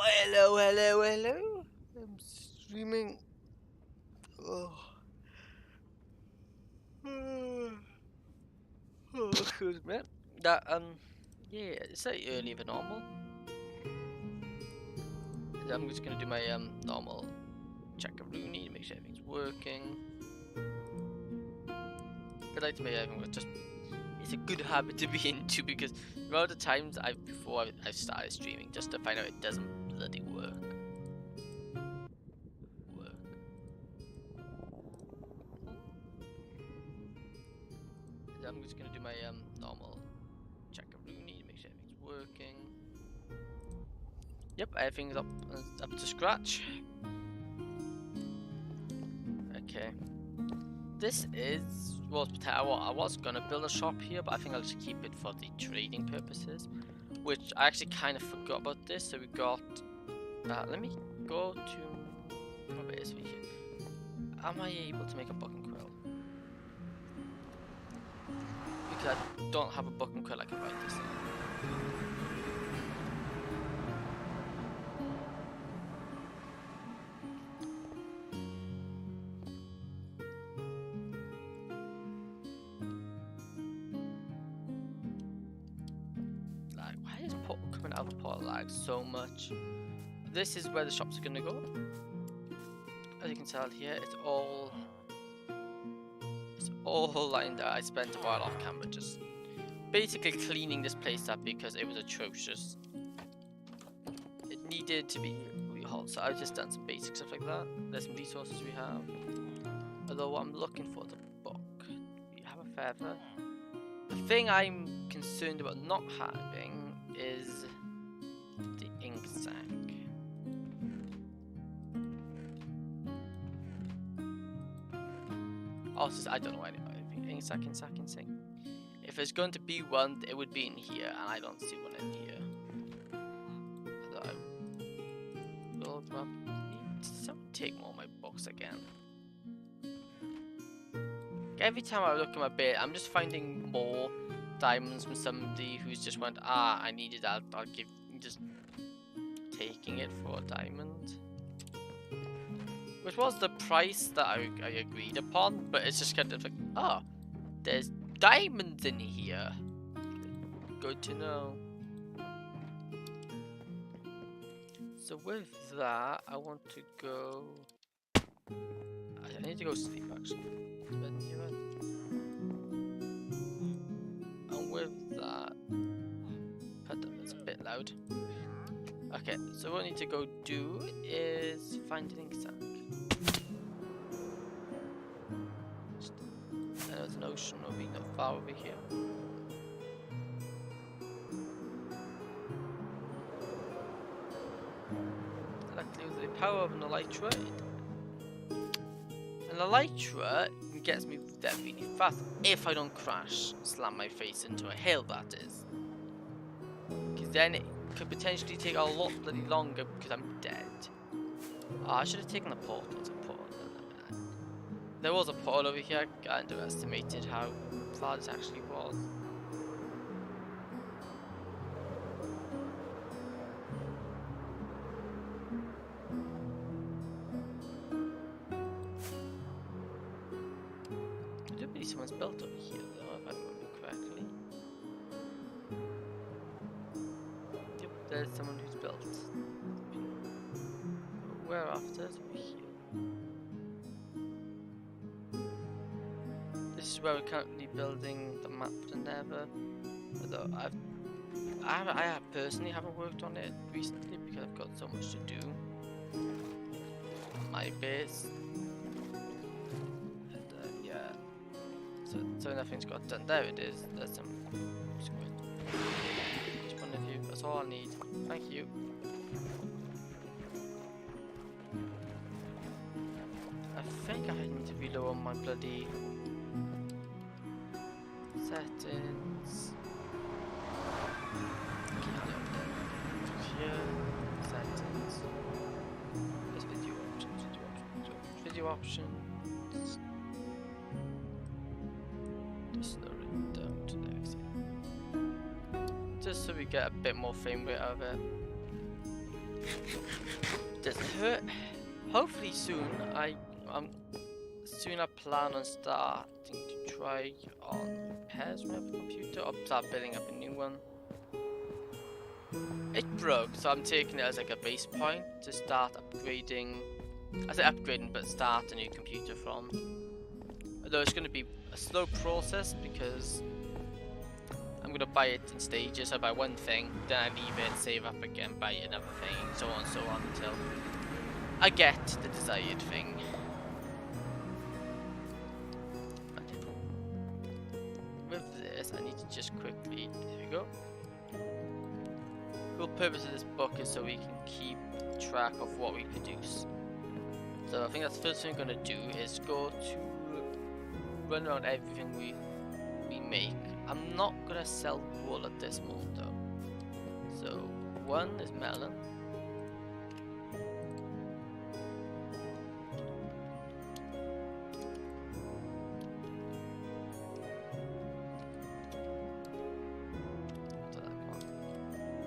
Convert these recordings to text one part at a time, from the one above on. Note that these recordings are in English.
Hello. I'm streaming. Oh. Excuse me. That yeah, it's slightly earlier than normal. I'm just gonna do my normal check of Rooney to make sure everything's working. I like to make everything just. It's a good habit to be into because a lot of the times I've started streaming just to find out it doesn't bloody work. I'm just gonna do my normal check of Rooney to make sure everything's working. Yep, everything's up to scratch. Okay. This is I was gonna build a shop here, but I think I'll just keep it for the trading purposes. Which I actually kind of forgot about this. So we got. Let me go to. Where is we here? Am I able to make a book and quill? Because I don't have a book and quill, I can write this in. Why is coming out of portal lag so much? This is where the shops are gonna go. As you can tell here, it's all lined out. I spent a while off camera just basically cleaning this place up because it was atrocious. It needed to be rehauled, so I've just done some basic stuff like that. There's some resources we have. Although what I'm looking for the book. We have a feather. The thing I'm concerned about not having is the ink sac. Also, I don't know anything. Ink sac. If there's going to be one, it would be in here, and I don't see one in here. Although I will take more of my books again. Every time I look at my bed, I'm just finding more diamonds from somebody who's just went, I needed that, I'll give, just taking it for a diamond. Which was the price that I agreed upon, but it's just kind of like, there's diamonds in here. Good to know. So with that, I want to go. I need to go sleep actually. And with that, it's a bit loud. Okay, so what I need to go do is find an ink sac. There's an ocean not far over here. Luckily with the power of an elytra, an elytra gets me there really fast if I don't crash, slam my face into a hill, that is. Because then it could potentially take a lot bloody longer because I'm dead. I should have taken the portal. There was a portal over here. I underestimated how far this actually was. I do believe someone's built over here though, if I remember correctly. Yep, there's someone who's built. Where after is over here. This is where we're currently building the map to Nether. Although I personally haven't worked on it recently because I've got so much to do on my base. And yeah, so nothing's got done. There it is. There's some squid. Each one of you. That's all I need. Thank you. I think I need to reload my bloody settings. Here, settings. There's video options. Just slow it down to the next thing. Just so we get a bit more frame rate out of it. Doesn't hurt. Hopefully soon. Soon I plan on starting to try on repairs on my computer or start building up a new one. It broke, so I'm taking it as like a base point to start upgrading. I say upgrading, but start a new computer from. Although it's going to be a slow process because I'm going to buy it in stages. I buy one thing, then I leave it, save up again, buy another thing, so on and so on until I get the desired thing. With this, I need to just quickly, there we go. The whole purpose of this book is so we can keep track of what we produce. So I think that's the first thing I'm going to do is go to run around everything we make. I'm not going to sell wool at this moment though. So one is melon.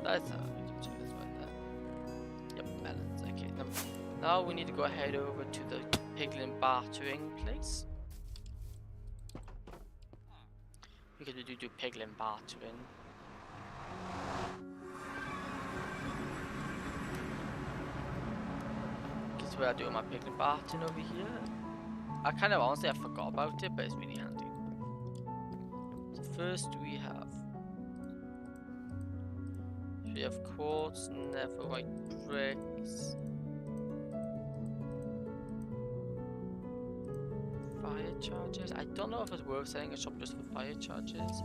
That's how we do this right there. Yep, melons. Okay, now we need to go ahead over to the piglin bartering place. Because we do piglin bartering. This is where I do my piglin bartering over here. I kind of honestly I forgot about it, but it's really handy. So first we have quartz, netherite bricks, fire charges. I don't know if it's worth setting a shop just for fire charges.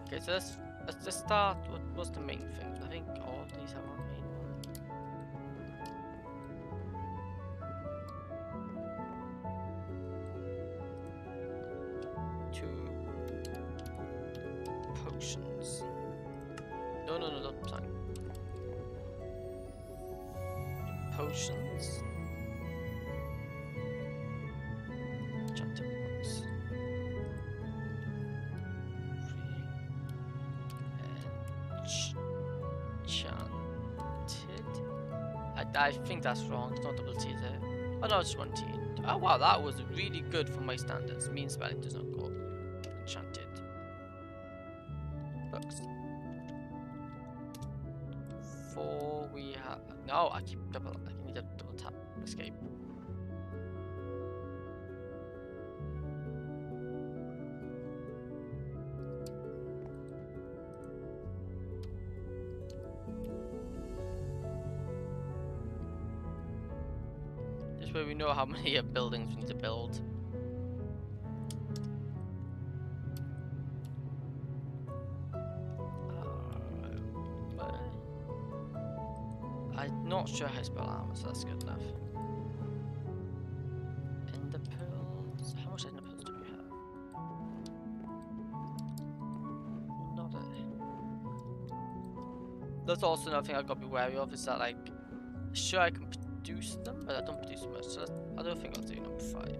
Okay, so let's just start. What's the main thing? I think all of these have our main one. 2 potions. No, don't sign. Potions. Enchanted books. 3. Enchanted. I think that's wrong. It's not double T there. Oh no, it's 1 T. Oh wow, that was really good for my standards. Mean spelling does not go. Enchanted books. 4 we have. No, I keep double. I need a double tap escape. This way we know how many buildings we need to build. I'm not sure how to spell armor, so that's good enough. Ender pearls. How much ender pearls do we have? Not a. That's also another thing I've got to be wary of. Is that like, sure I can produce them, but I don't produce much. So I don't think I'll do number 5.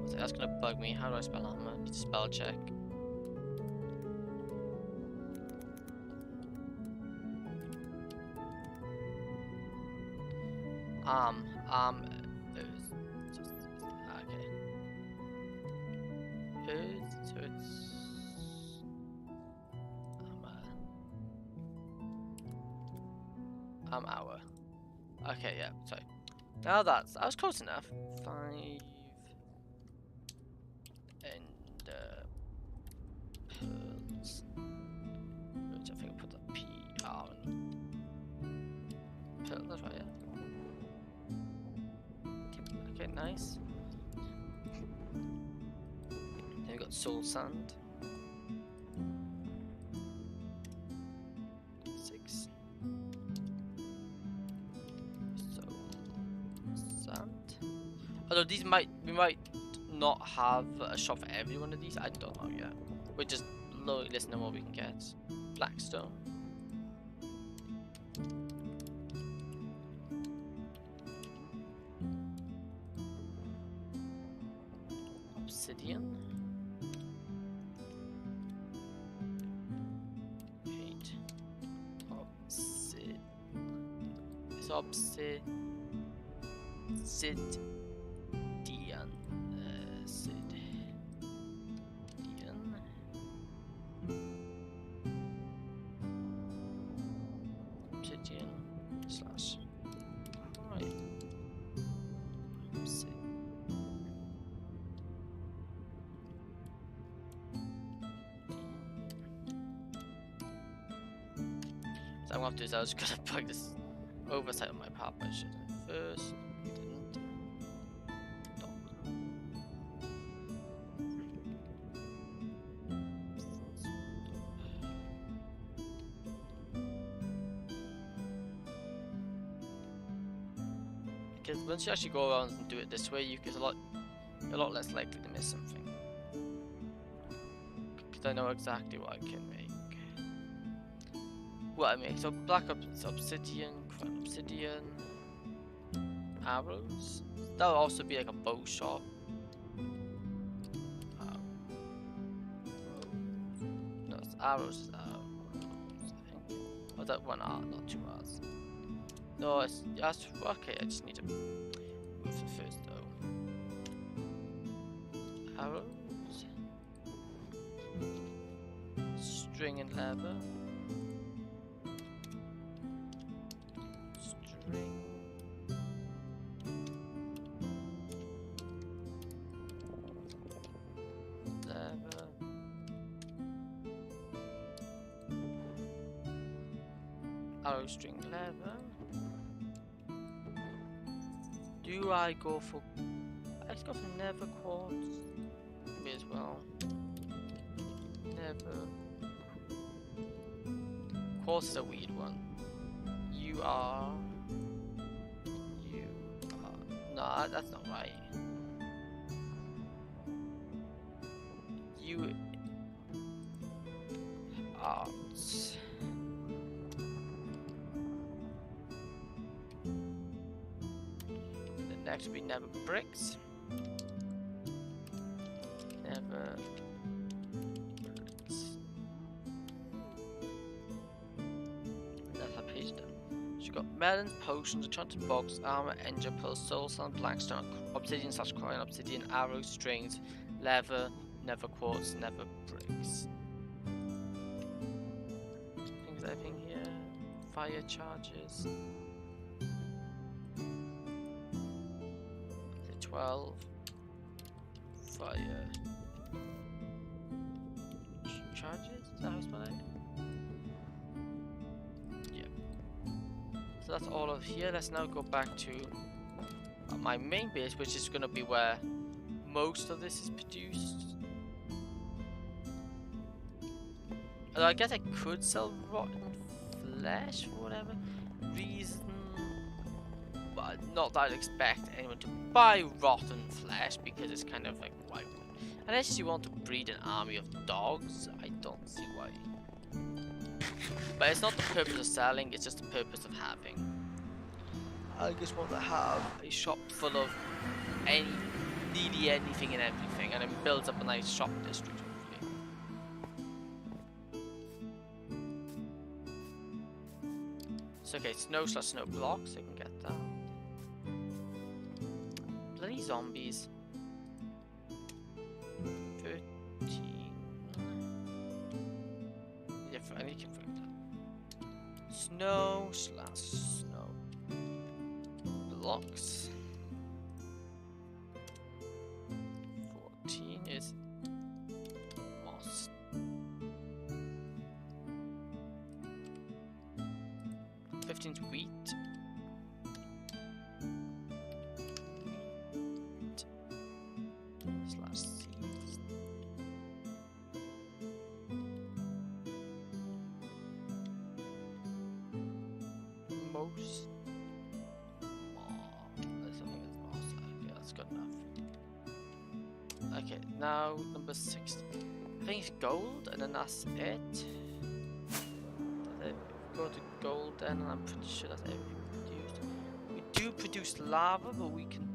So that's gonna bug me. How do I spell armor? Need to spell check. Okay. So it's hour. Okay, yeah, sorry. Now I was close enough. 5 and pearls. Which I think I put the PR on. Pearl, that's right, yeah. Okay, nice. Then we got soul sand. 6. Soul sand. Although we might not have a shop for every one of these. I don't know yet. We're just listening to what we can get. Blackstone. Obsidian. 8. obsidian. Obsidian. Obsidian slash. Right. So I'm gonna have to do is I was gonna plug this oversight on my part, but I should have first. Didn't. Because once you actually go around and do it this way, you get a lot less likely to miss something. Because I know exactly what I can make. What I make, so black obsidian, crown obsidian, arrows. That'll also be like a bow shop. No, it's arrows. I think. Oh, that one R, not two R's. No, it's okay. I just need to move it first though. Arrows, string and leather. Arrow string leather. Do I go for? Let's go for nether quartz. May as well. Nether. Quartz is a weird one. You are. No, that's not right. You are. Next will be nether bricks. Nether bricks. That's our page done. So you've got melons, potions, enchanted box, armor, ender pearl, soul sand, blackstone, obsidian slash coin, obsidian, arrows, strings, leather, nether quartz, nether bricks. Things everything here. Fire charges. 12 fire charges? Is that how it's spelled out? Yeah. So that's all of here. Let's now go back to my main base, which is going to be where most of this is produced. Although I guess I could sell rotten flesh for whatever reason. But not that I'd expect anyone to buy rotten flesh, because it's kind of like, why would? Unless you want to breed an army of dogs, I don't see why. But it's not the purpose of selling, it's just the purpose of having. I just want to have a shop full of nearly anything and everything, and it builds up a nice shop district, hopefully. So okay, snow blocks, I can get that. Bloody zombies. 13. Yeah, I need to confirm that. Snow blocks. 14 is moss. 15's wheat. Okay, now number 6. I think it's gold, and then that's it. Go to gold, then, and I'm pretty sure that's everything produced. We do produce lava, but we can.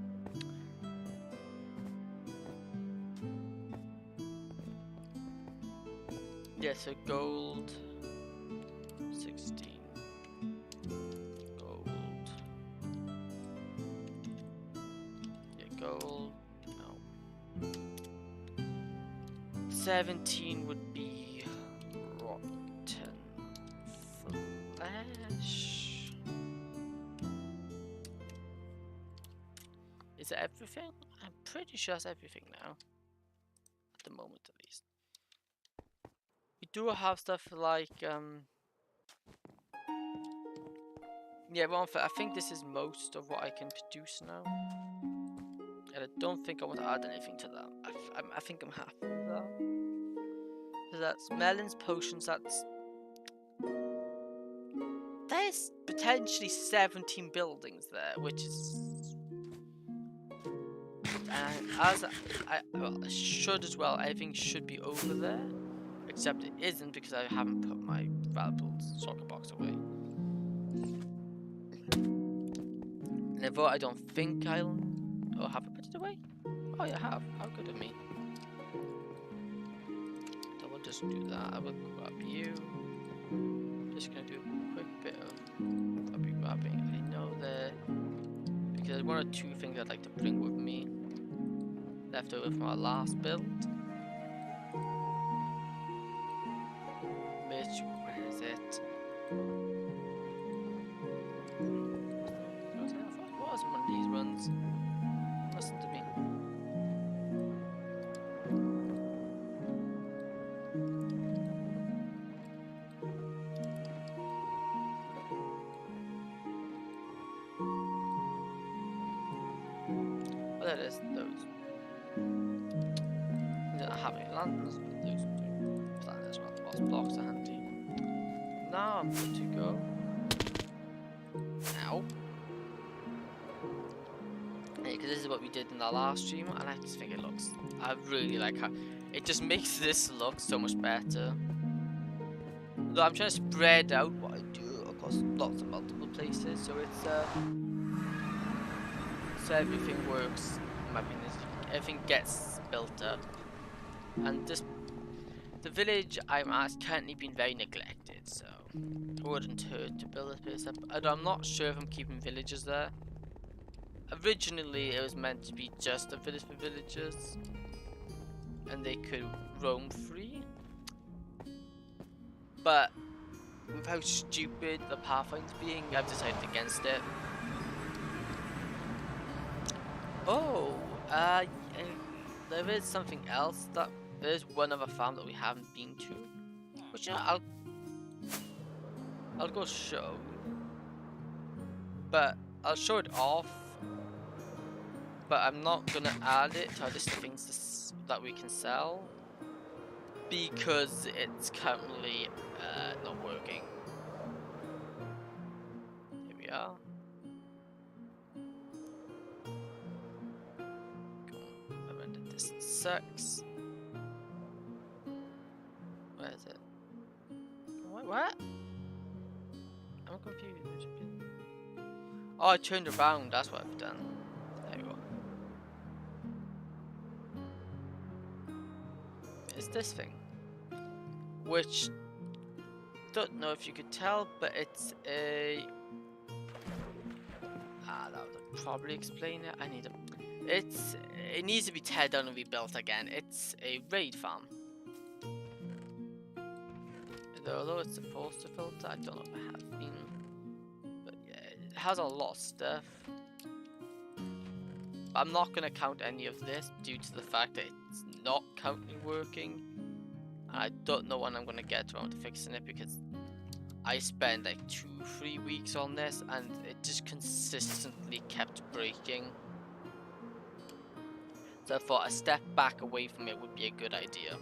Yeah, so gold 16. Gold. gold. No. 17 would be rotten flesh. Is it everything? I'm pretty sure it's everything now. At the moment, at least. We do have stuff like, yeah, well, I think this is most of what I can produce now. And I don't think I want to add anything to that. I think I'm happy with that. So that's melons, potions, there's potentially 17 buildings there, which is... And as well, I should as well, everything should be over there. Except it isn't because I haven't put my valuable soccer box away. And I thought I don't think I'll... Oh, have I put it away? Oh, yeah, I have. How good of me. So we'll just do that. I will grab you. Just gonna do a quick bit of grabbing. I know there... Because there's one or two things I'd like to bring with me. Left over from our last build. Which... Where is it? What was one of these runs? Listen to me. Oh, there it is. Those. I don't have any lanterns, but those two planets around the boss blocks are handy. Now I'm good to go. Ow. Because this is what we did in the last stream, and I just think it looks... I really like how... It just makes this look so much better. Though I'm trying to spread out what I do across lots of multiple places, so it's... So everything works, in my opinion. Everything gets built up. And this... The village I'm at has currently been very neglected, so... It wouldn't hurt to build this place up. Although I'm not sure if I'm keeping villagers there. Originally, it was meant to be just a village for villagers, and they could roam free. But with how stupid the Pathfinder's being, I've decided against it. Oh, there is something else that there's one other farm that we haven't been to, which I'll go show, but I'll show it off. But I'm not gonna add it to our list of things that we can sell because it's currently not working. Here we are. I rendered this sucks. Where is it? What? I'm confused. Oh, I turned around. That's what I've done. There we go. Is this thing, which don't know if you could tell, but it's a that would probably explain it. It needs to be teared down and rebuilt again. It's a raid farm. Although it's supposed to filter, I don't know if it has been, but yeah, it has a lot of stuff. I'm not going to count any of this due to the fact that it's not currently working. I don't know when I'm going to get around to fixing it because I spent like 2-3 weeks on this and it just consistently kept breaking. So I thought a step back away from it would be a good idea.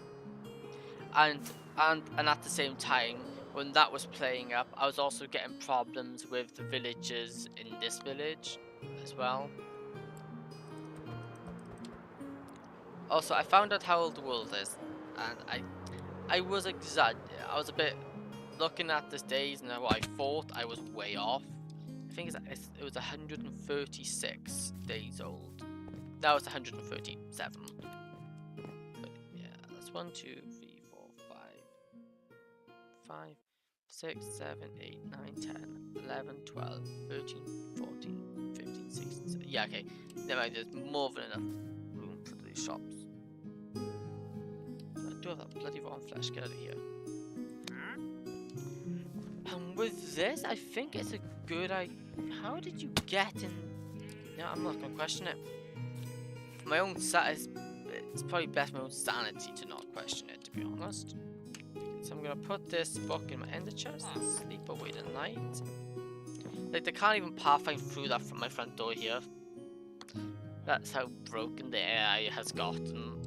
And at the same time, when that was playing up, I was also getting problems with the villagers in this village as well. Also, I found out how old the world is, and I was a bit looking at this days, and what I thought I was way off. I think it was 136 days old. Now it's 137. But yeah, that's 1, 2, 3, 4, 5, 6, 7, 8, 9, 10, 11, 12, 13, 14, 15, 16, 17. Yeah, okay. Never mind, there's more than enough room for these shops. I do have that bloody rotten flesh, get out of here. And with this, I think it's a good idea. How did you get in? Yeah, I'm not gonna question it. For my own it's probably best for my own sanity to not question it, to be honest. So I'm gonna put this book in my ender chest, sleep away the night. Like, they can't even pathfind through that from my front door here. That's how broken the AI has gotten.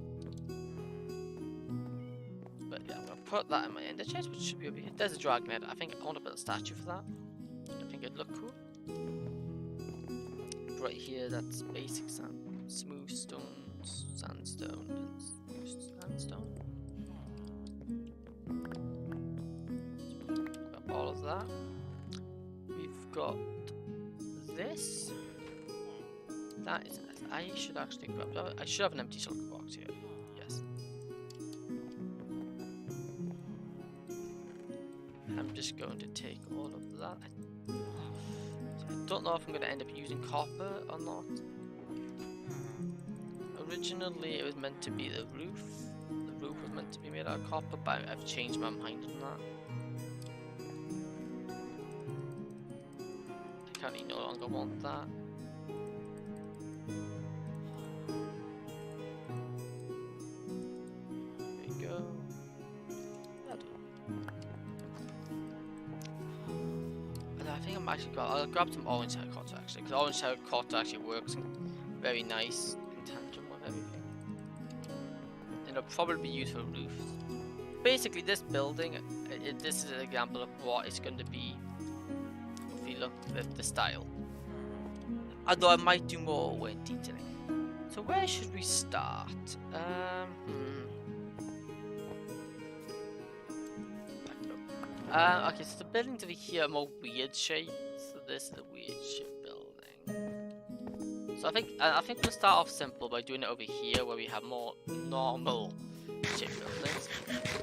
But yeah, I'm gonna put that in my ender chest, which should be over here. There's a dragon head. I think I want to build a statue for that. I think it'd look cool. Right here, that's basic sand, smooth stone, sandstone, and smooth sandstone. Grab all of that. We've got this. That is nice. I should actually grab that. I should have an empty shulker box here. Yes. I'm just going to take all of that. I don't know if I'm going to end up using copper or not. Originally it was meant to be the roof. The roof was meant to be made out of copper, but I've changed my mind on that. I currently no longer want that. There we go. I think I'm actually I'll grab some orange terracotta actually, because orange terracotta actually works very nice in tandem with everything. And it'll probably be used for roofs. Basically, this building, this is an example of what it's going to be if you look at the style. Although I might do more when detailing. So where should we start? Okay, so the buildings over here are more weird shapes. So this is a weird shaped building. So I think we'll start off simple by doing it over here where we have more normal shaped buildings.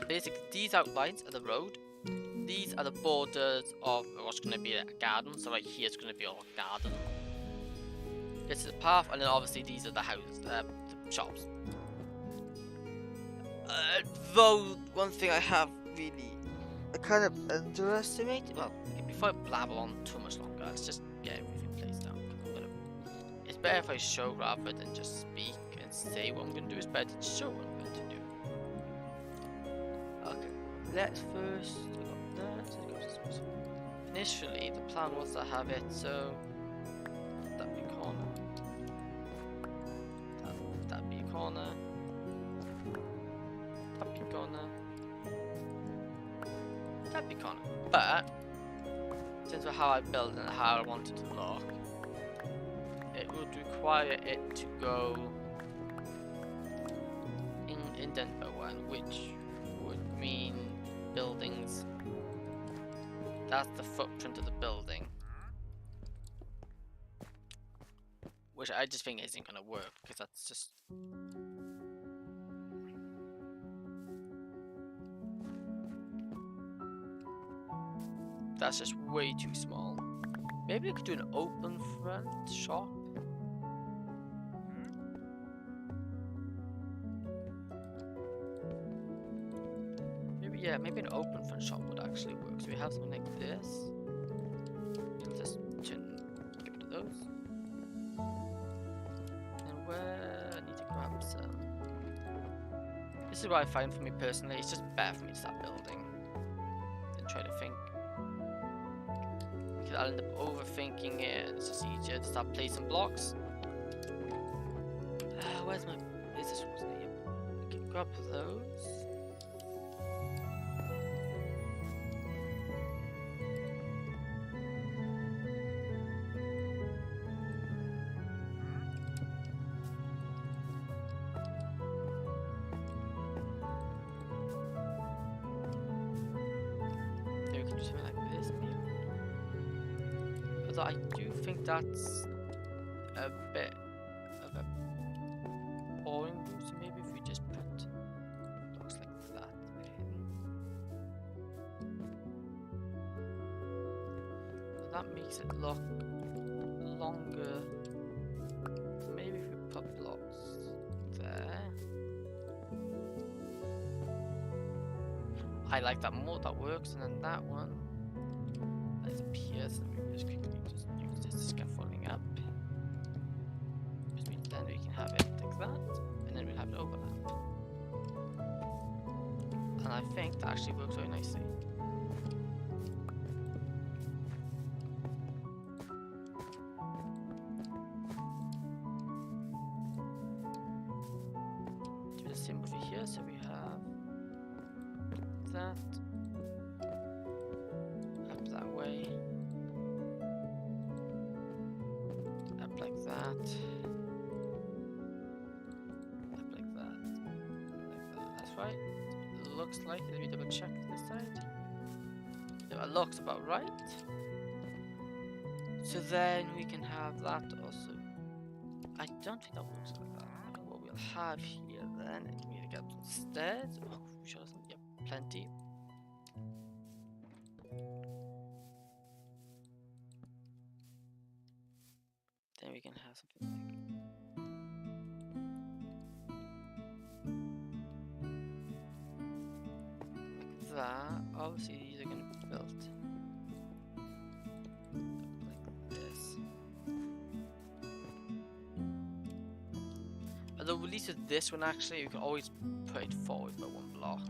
Basically, these outlines are the road. These are the borders of what's going to be a garden. So right here is going to be our garden. This is the path, and then obviously these are the houses, the shops. Though one thing I have really I kind of underestimated. Well, before I blabber on too much longer, let's just get everything placed down. It's better if I show rather than just speak and say what I'm going to do. It's better to show what I'm going to do. Okay, let's first. Initially, the plan was to have it so that'd be a corner. That'd be a corner. That'd be a corner. That'd be corner. But in terms of how I built and how I wanted to look, it would require it to go in Denver one, which would mean buildings. That's the footprint of the building, which I just think isn't gonna work because that's just. That's just way too small. Maybe we could do an open front shop. Maybe an open front shop would actually work. So we have something like this. Let's just get rid of those. And where I need to grab some. This is what I find for me personally. It's just better for me to start building than try to think. Because I'll end up overthinking it. It's just easier to start placing blocks. Where's my? Is this wasn't it? Okay, grab those. I do think that's a bit of a boring route, so maybe if we just put blocks like that in. So that makes it look longer. So I like that more. That works. And then that one. Let's appear. So we just quickly just use this scaffolding up. Which means then we can have it like that. And then we'll have it overlap. And I think that actually works very nicely. Do the same over here, so we have that up that way, up like that, up like that, like that. That's right. Looks like, let me double check this side. Yeah, it looks about right. So then we can have that also. I don't think that works like that. What we'll have here then, we need to get up the stairs. Oh, sure doesn't. Yep, plenty. Then we can have something like that. Obviously these are going to be built like this. Although at least with this one actually you can always put it forward by one block.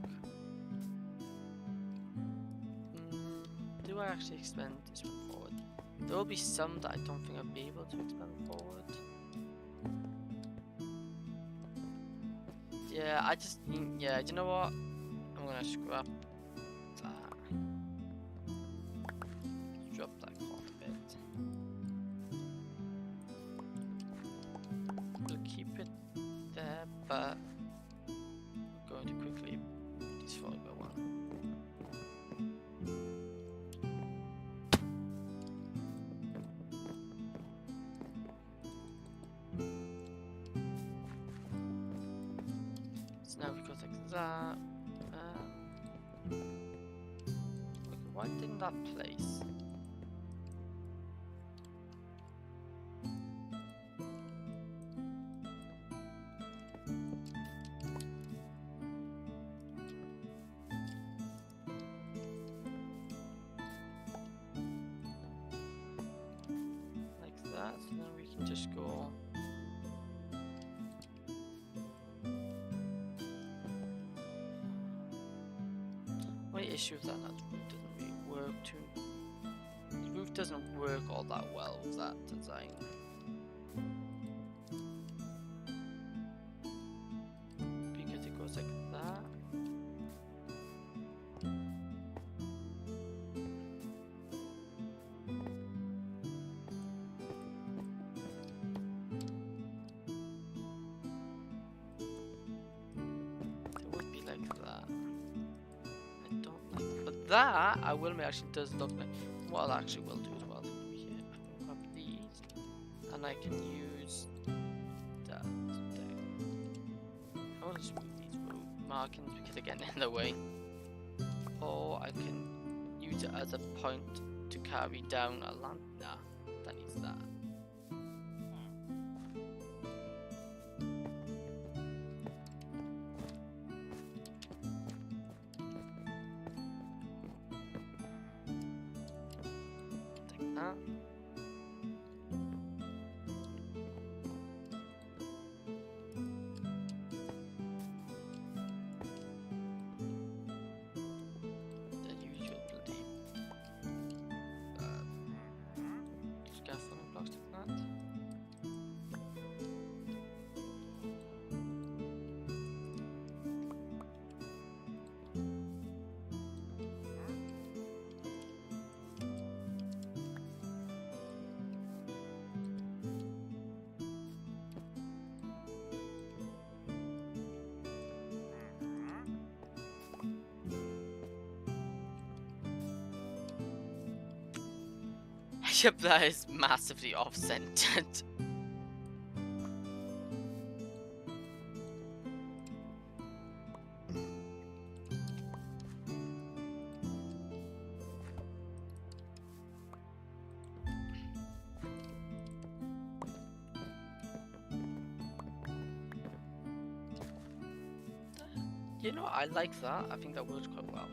Do I actually expand this one forward? There will be some that I don't think I'll be able to expand forward. Yeah, yeah, you know what? I'm gonna scrap that. Drop that quite a bit. We'll keep it there, but I'm going to quickly this forward by one. So now we go like that. Why didn't that place? Like that, so then we can just go. My issue with that roof doesn't really work too. The roof doesn't work all that well with that design. Because it goes like that. It would be like that. That I will actually does look like what I'll actually will do as well. Here I can grab these and I can use that there. I want to just move these road markings because they're getting in the way. Or I can use it as a point to carry down a lamp. Nah, that needs that. Yep, that is massively off-centered. You know, I like that. I think that works quite well.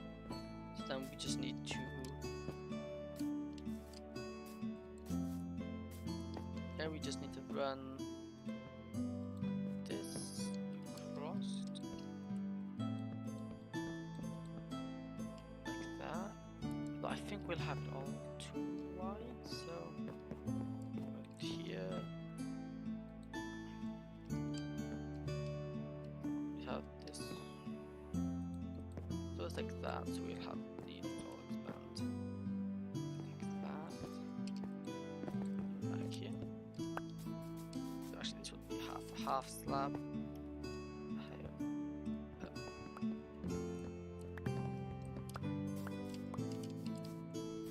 just need to. Yeah, we just need to run this across like that. But I think we'll have it all too wide, so right here. We have this. So it's like that, so we'll have these all expand like that. Back here. So actually this would be half slab.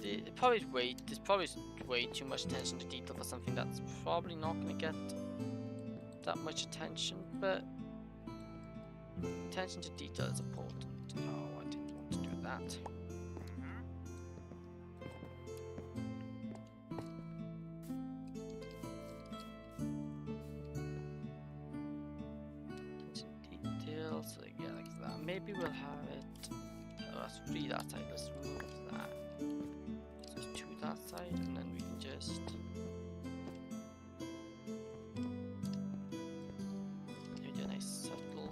There's probably way too much attention to detail for something that's probably not going to get that much attention, but attention to detail is important. Oh, I didn't want to do that. Attention to detail, so yeah, like that. Maybe we'll have it. Oh, that's free that side. Let's remove that. Just to that side, and then we can just. Do a nice subtle.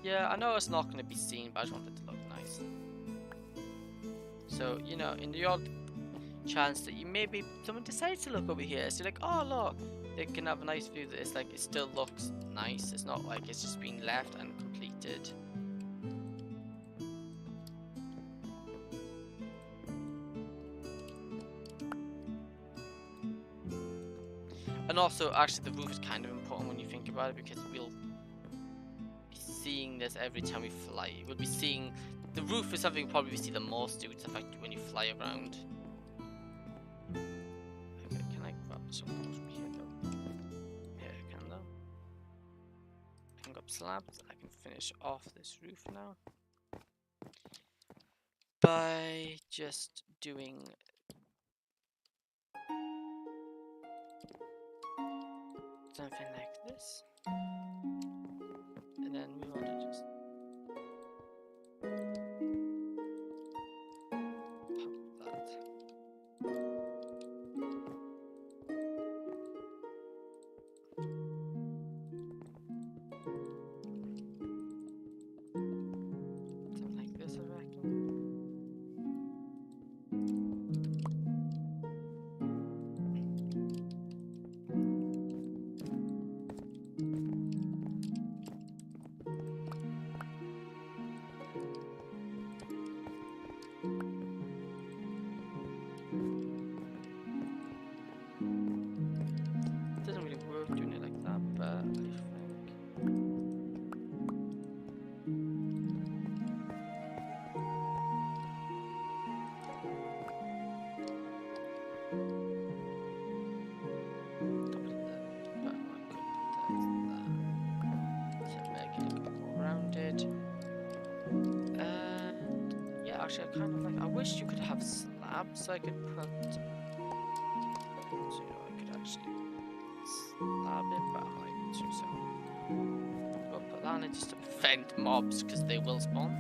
Yeah, I know it's not going to be seen, but I just want it to look nice. So, you know, in the odd chance that you maybe someone decides to look over here, so you're like, oh look, they can have a nice view that it's like it still looks nice. It's not like it's just been left and completed. And also, actually, the roof is kind of important when you think about it, because we'll seeing this every time we fly. We'll be seeing the roof is something probably we see the most, due to the fact when you fly around. Okay, can I grab some from here though? Yeah, I can though. I can grab slabs. I can finish off this roof now by just doing something like this. And then we want to just pop that. Something like this, I reckon. Doesn't really work doing it like that, but I think actually, I kind of like. I wish you could have slabs so I could put. So you know, I could actually slab it, but I'm like too so. I'll put that on it just to prevent mobs because they will spawn.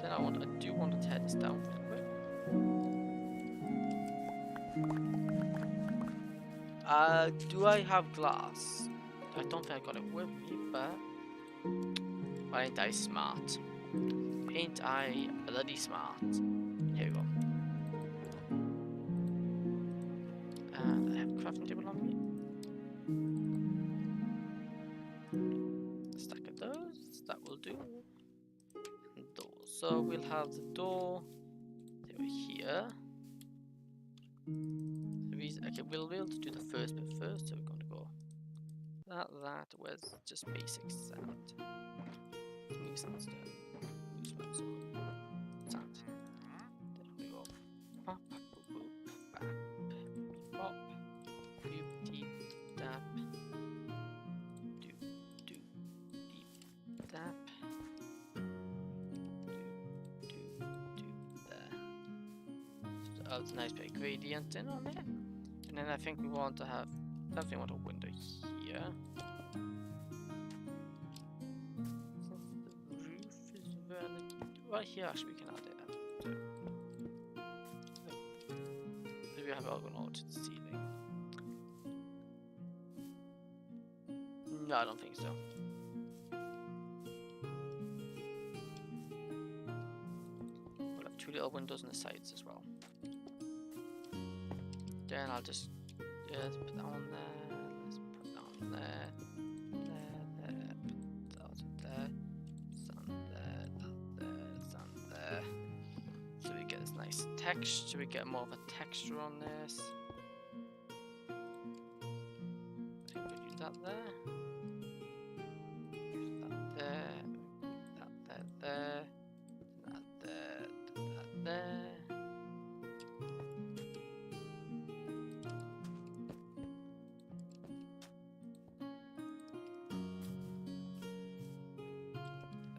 Then I do want to tear this down real quick. Do I have glass? I don't think I got it with me, but ain't I smart? Ain't I bloody smart? Here we go. And I have a crafting table on me. A stack of those, that will do. And doors. So we'll have the door over here. Okay, we'll be able to do the first bit first, so we're going to go that was just basic sand. Smooth sandstone. Sand. Then we go pop, boop, bap, pop, boop, deep, dap, do, deep, dap, do, there. So that's a nice bit of gradient in on there. And then I think we want to have, definitely want a window here. right here, actually, we can add it. Maybe we have it all going over to the ceiling. No, I don't think so. We'll have 2 little windows on the sides as well. Then I'll just put that on there. Let's put that on there. There. Put that on there. Sun there. That there. Sun there. So we get this nice texture. We get more of a texture on this. I think we'll use that there. Use that there. That there. That there. That there.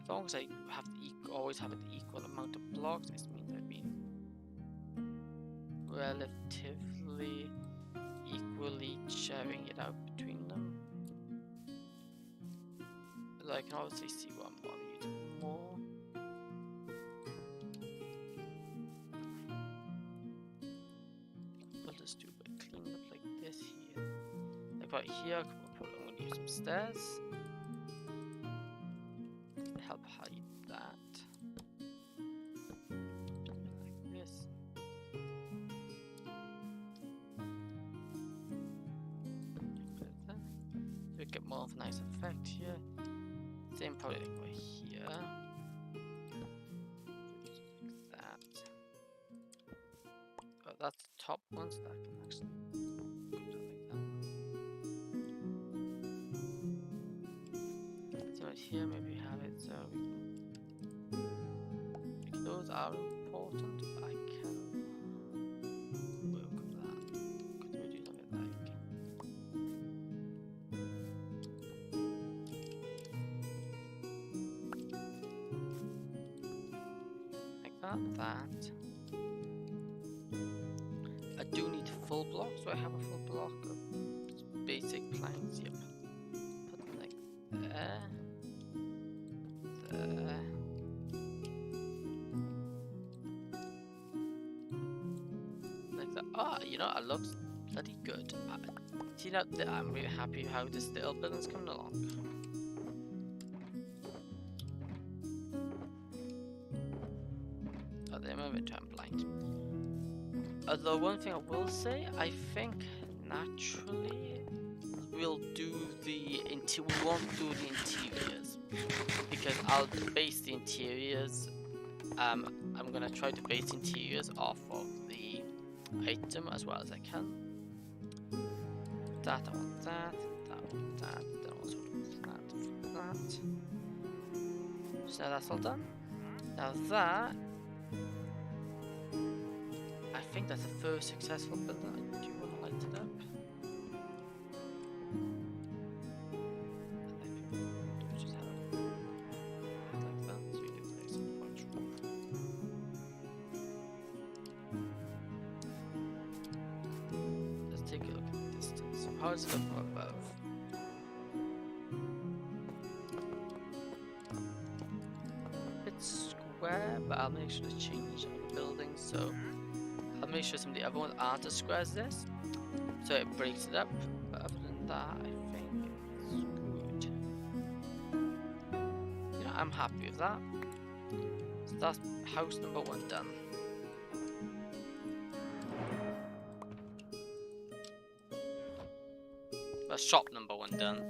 As long as I have always have an equal amount of blocks, this means I've been relatively equally sharing it out between them. But I can obviously see what I'm using more. I'll just do a bit of cleanup like this here. Like right here, I'm going to use some stairs. Help hide that. Like this. Put it there. So we get more of a nice effect here. Same probably like right here. Like that. Oh, that's the top one, so that can actually go down like that. So right here, maybe have it so we can. Those are important, but I can work with that. Could we do something like that? I do need full blocks, so I have a full block of basic planks. Yep. Put them like there. Like that. Ah, you know, it looks bloody good. See that? I'm really happy how this little building's coming along. Oh, they're moving to I'm blind. Although one thing I will say, I think naturally we'll do we won't do the interiors because I'll base the interiors. I'm gonna try to base interiors off of the item as well as I can. That I want that. That I want that. Then also that. So that's all done. Now that I think that's the first successful build. Do you want to light it up? How does it look from above? It's square, but I'll make sure to change the building, so I'll make sure some of the other ones aren't as square as this, so it breaks it up. But other than that, I think it's good. You know, I'm happy with that. So that's house number 1 done. Shop number 1 done.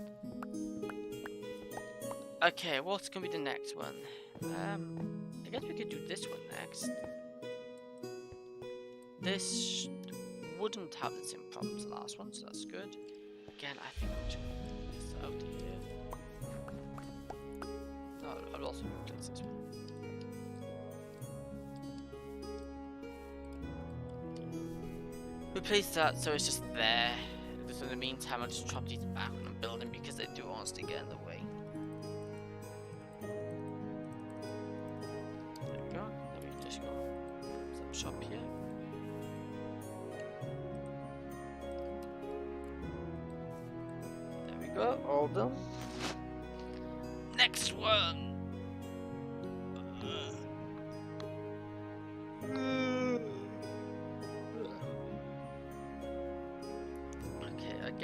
Okay, what's gonna be the next one? I guess we could do this one next. This wouldn't have the same problems as the last one, so that's good. Again, I think I'm just gonna move this out here. No, I'll also replace this one. Replace that so it's just there. So in the meantime, I'll just chop these back when I'm building because they do honestly get in the way. There we go. Then we just go some shop here. There we go, all done. Next one.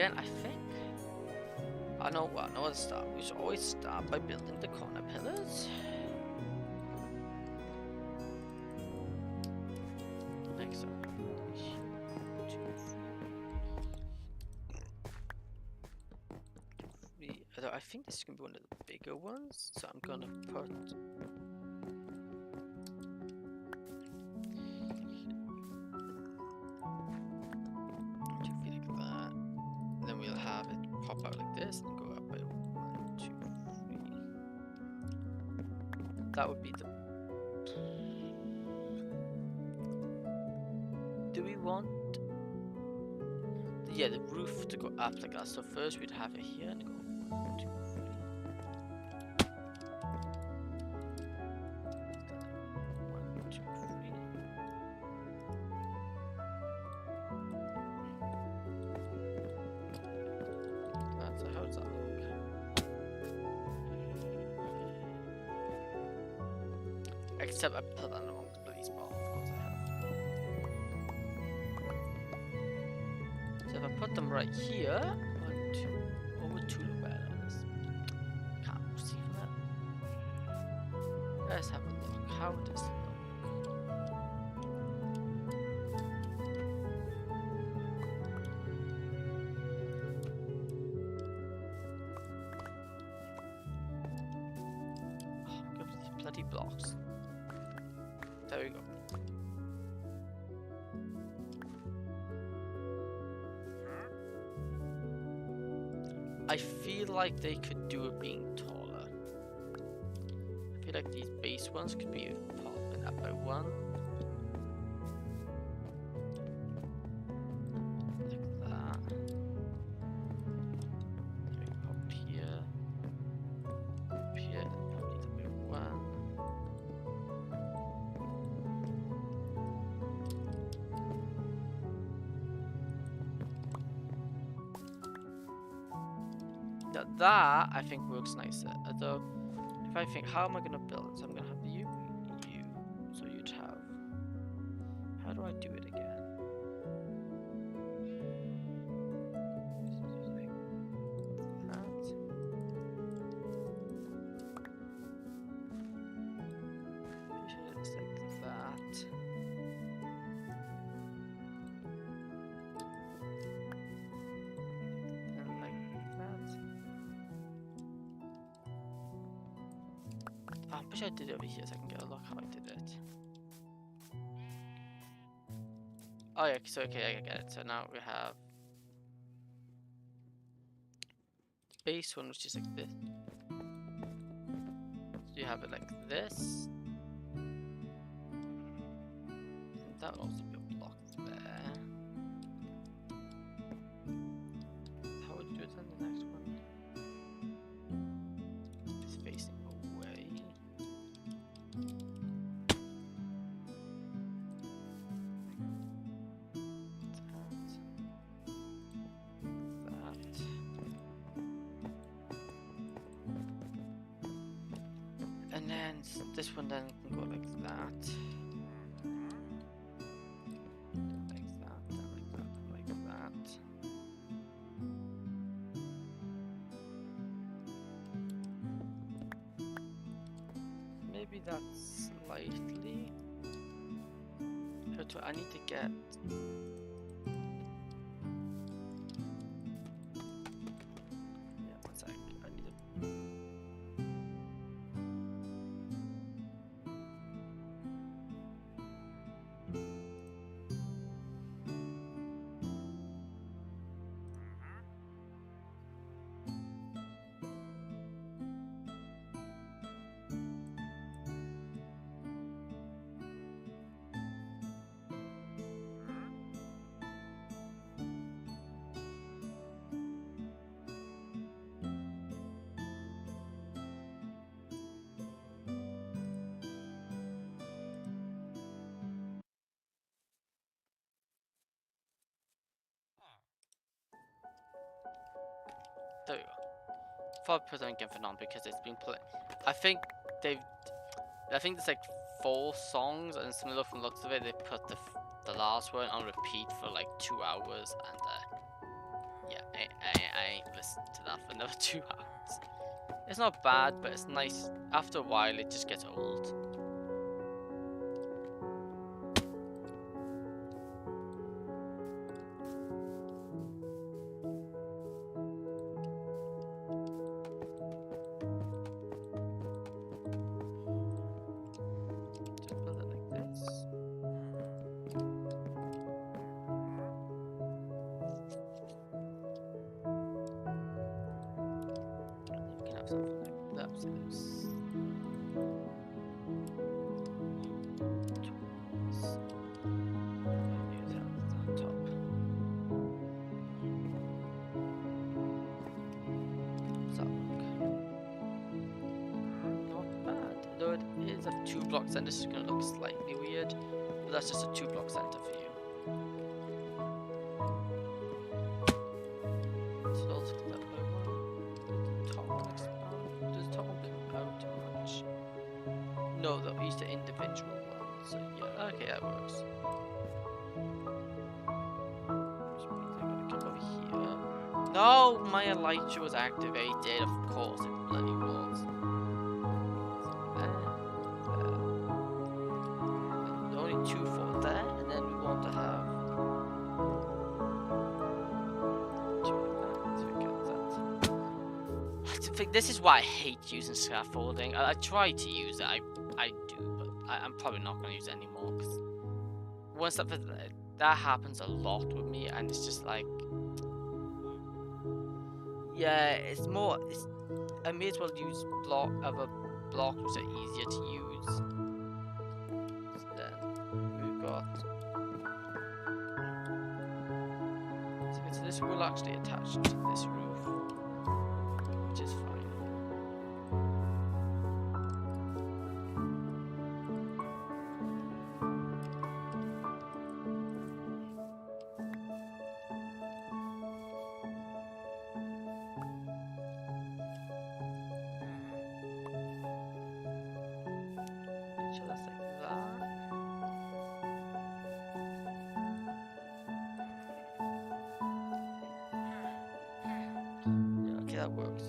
again, I think I know what to start. We should always start by building the corner pillars. Like so. I think this is gonna be one of the bigger ones, so I'm gonna put we'll have it pop out like this and go up by 1, 2, 3. That would be the. Do we want? Yeah, the roof to go up like that. So first we'd have it here and go 1, 2, 3. 1, 2, 3. How does that look? Except I put that in the wrong bloody spot, of course I have. So if I put them right here, 1, 2, over 2 look better. Can't see from that. Let's have a look. How does it look? Bloody blocks. There we go. I feel like they could do it being taller. I feel like these base ones could be popping up by 1. Like that. Maybe up here. Up here. Probably the big 1. Now that I think works nicer. Although, if I think, how am I gonna build it? So I'm gonna have you. So you'd have. How do I do it again? That. It's like that. And like that. I wish I did it over here so I can get a look how I did it. Oh yeah, so okay, I get it. So now we have the base one, which is like this. So you have it like this. And that would also be a block there. How would you do it on the next one? It's facing away. And then this one then can go like that. Like that, then like that, then like that. Maybe that's slightly. I need to get. Yeah, one sec. I need to. There we go. For present again for none because it's been played. I think they've. I think there's like 4 songs, and similar from the looks of it, they put the last one on repeat for like 2 hours, and yeah, I ain't listened to that for another 2 hours. It's not bad, but it's nice. After a while, it just gets old. Just build it like this. We can have something like that. Is a 2-block center. This is going to look slightly weird, but that's just a 2-block center for you. So I'll take that by one. The top one expand. Does the top one come out much? No, though, these are individual ones. So yeah, okay, that works. Which means I'm going to come over here. No, my Elytra was activated. Of course, it bloody was. Two for there, and then we want to have two of that. So we get that. This is why I hate using scaffolding. I try to use it, I do, but I'm probably not going to use it anymore. Cause once that happens a lot with me, and it's just like, yeah, it's more. I may as well use other blocks which are easier to use. So this will actually attach to this roof, which is fine. So that's like that. That works.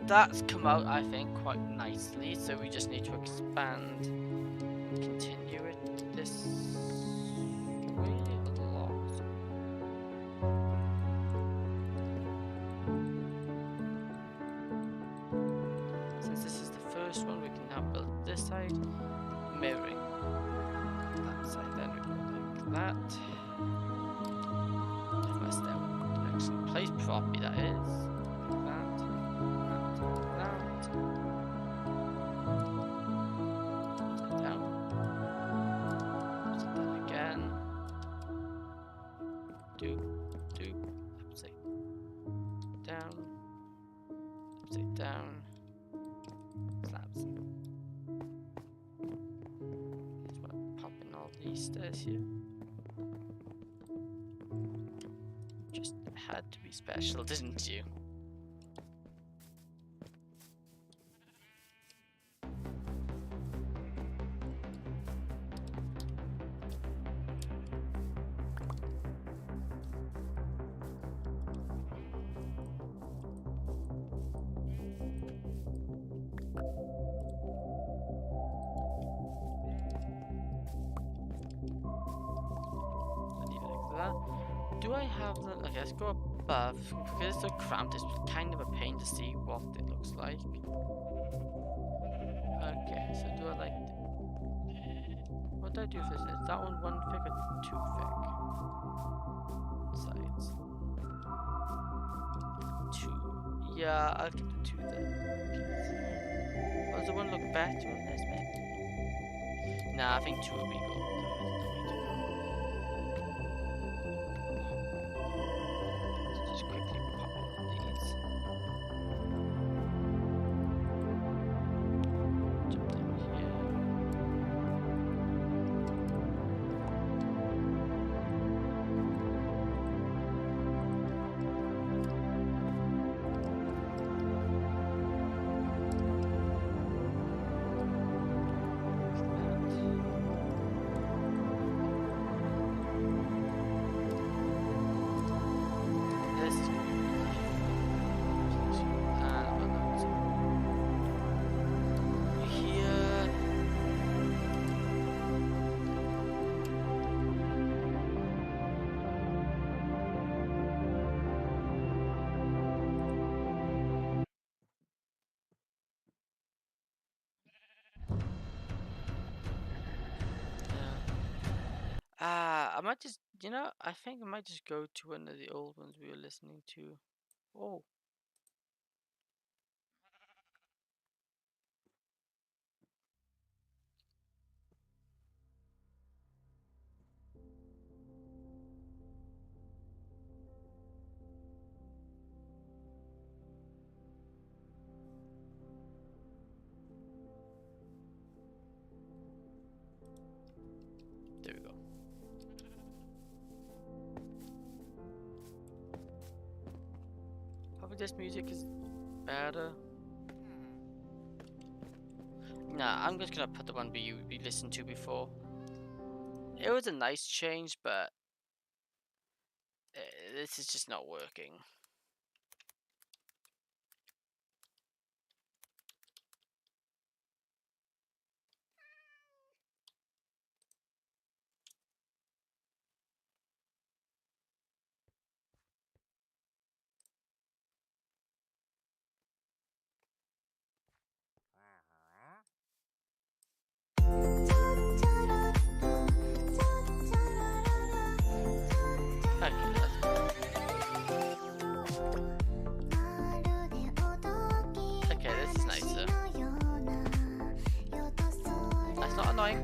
That's come out, I think, quite nicely, so we just need to expand and continue it this way a lot. Since this is the first one, we can now build this side, mirroring that side, then we go like that. If my stair actually placed properly, that is. Down, slabs. Just want to pop in all these stairs here. Just had to be special, didn't you? Do I have the... Okay, let's go above. Because it's so cramped, it's kind of a pain to see what it looks like. Okay, so do I like... What do I do for this? Is that one thick or 2 thick? Sides. 2. Yeah, I'll keep the 2 there. Oh, does the one look better on this, maybe? Nah, I think 2 will be good. might just, you know, I think I might just go to one of the old ones we were listening to. Oh. There we go. Probably this music is better. Nah, I'm just gonna put the one we listened to before. It was a nice change, but this is just not working. Okay, this is nicer. That's not annoying.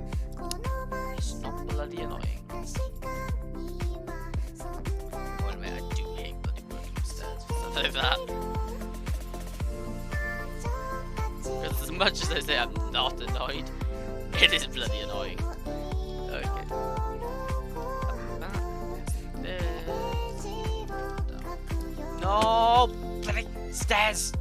It's not bloody annoying. Wait a minute, I do hate bloody working stairs. Something like that. Because as much as I say I'm not annoyed, it is bloody annoying. Okay. No! Bloody stairs!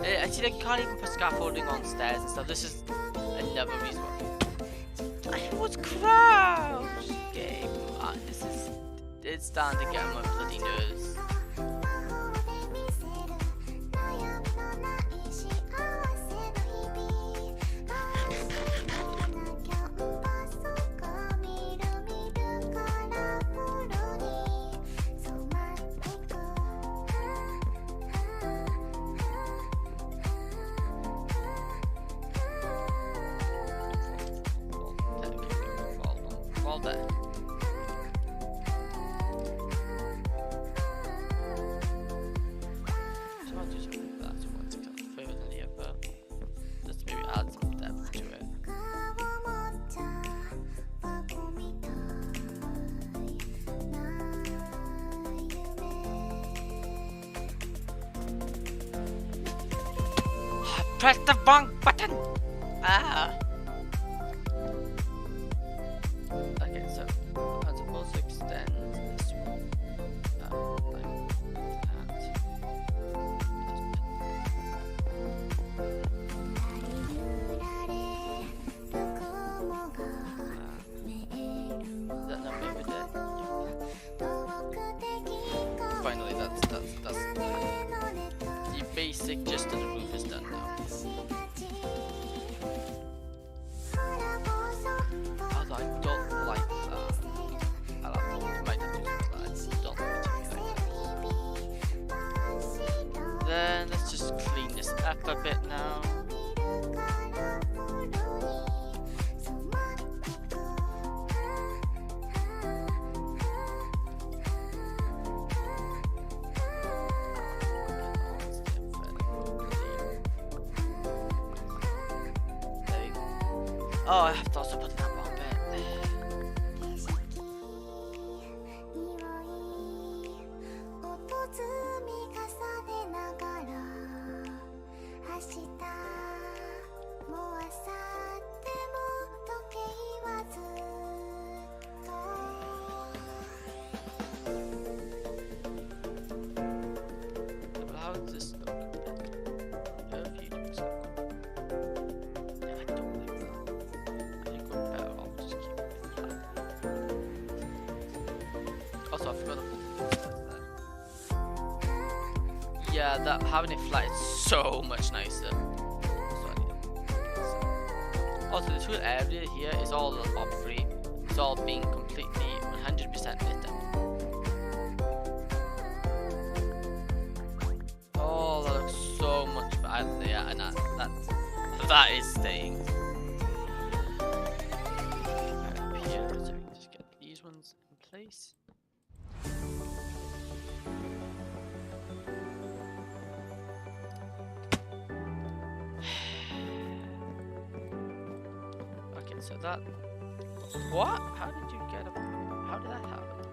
I see, like, you can't even put scaffolding on stairs and stuff. This is another reason why. I was crouched! Game. It's starting to get on my bloody nerves. Press the wrong button! Ah! Okay, so I'm supposed to extend this one. Like that. Is that not maybe there? Finally, that's the basic gist of the roof is done now. Although I don't like that. I might have to do that. I don't like that. Then let's just clean this up a bit now. Oh, I have to also put that one bit. How does this look? Yeah, that having it flat is so much nicer. Also, this whole area here is all free. It's all being completely 100% lit up. Oh, that looks so much That is staying. Up here, so we can just get these ones in place. Okay, so that. What? How did you get up? How did that happen?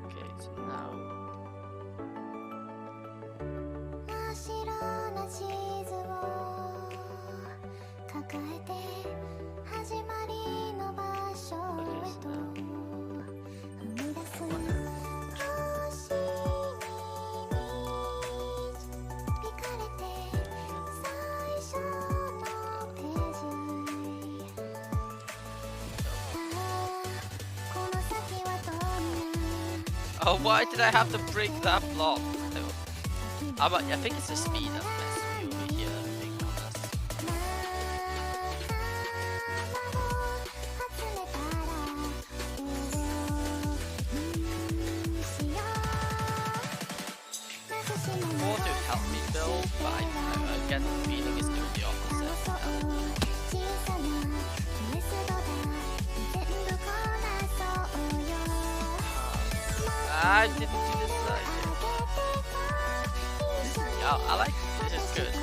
Okay, so now. Oh, why did I have to break that block? I think it's the speed that messed me over here, being honest. More to help me build, but I get the feeling it's doing the opposite. I didn't do this side. Yeah, I like this. This is good.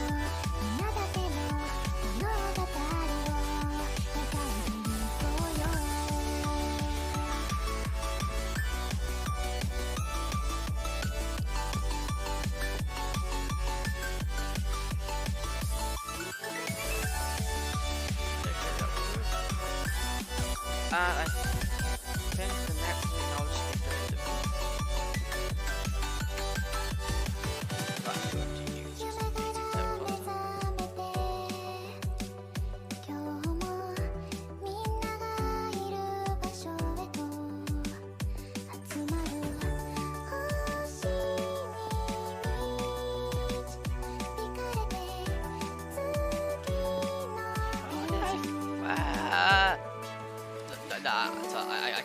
I think the next thing I'll just be doing the so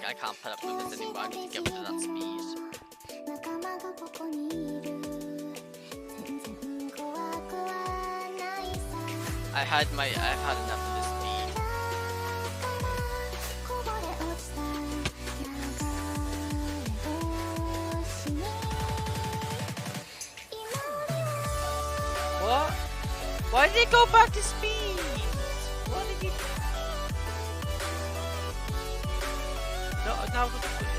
I can't put up with this anymore. I need to get rid of that speed. I've had enough of this speed. What? Why did it go back to speed? What did you? No, now is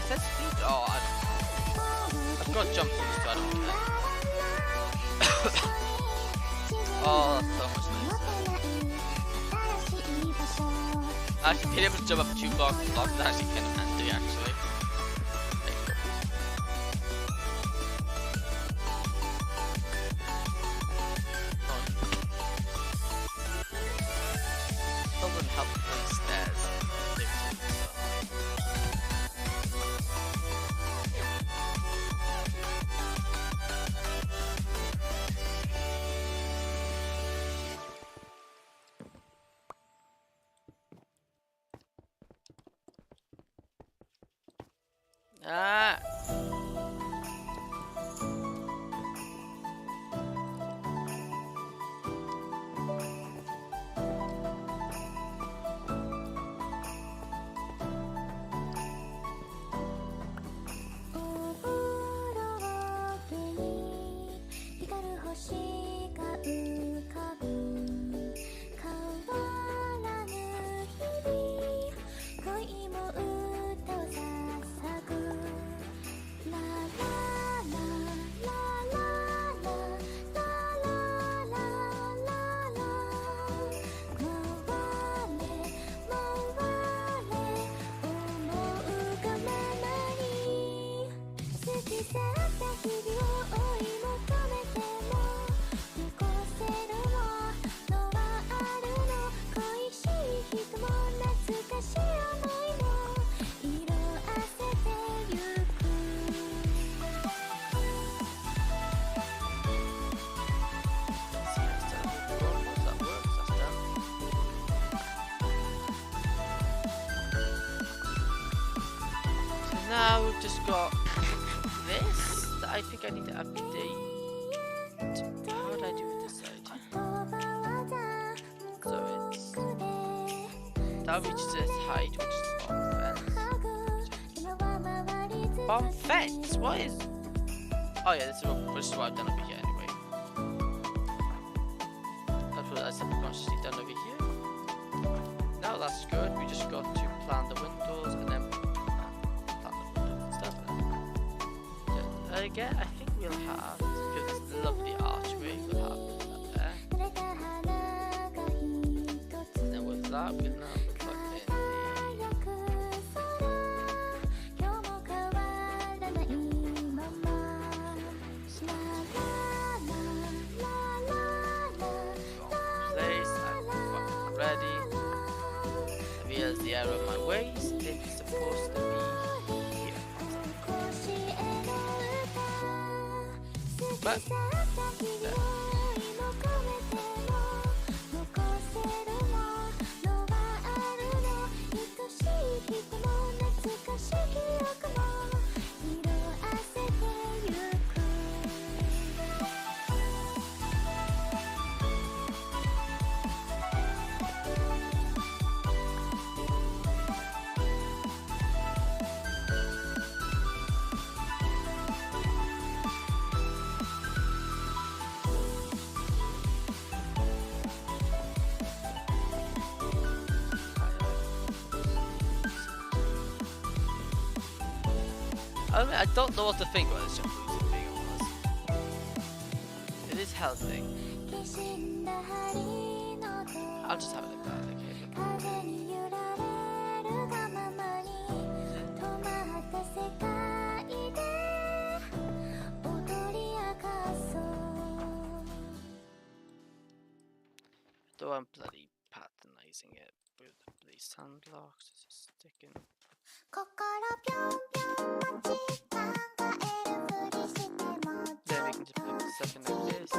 that speed? Oh, I've got jump boost, so I don't care. Oh, that's so much nicer. Actually, being able to jump up 2 blocks is actually kind of handy, actually. Doesn't help with stairs. Ah. Now we've just got this that I think I need to update. How would I do with this side? So it's that reaches its height, which is bomb fence. What is? Oh yeah, this is what I've done over here anyway. That's what I subconsciously done over here. Now that's good. We just got to plan the windows and then plan the windows and stuff. Again, I think we'll have because this lovely archway. We'll have that there. And then with that, we'll now plug in the error of my ways. It's supposed to be here. But I don't know what to think about this jacuzzi, to be honest. It is healthy. I'll just have it like that, okay? Though I'm bloody patternizing it with the sand blocks, it's just sticking. Then we can just put stuff in like this.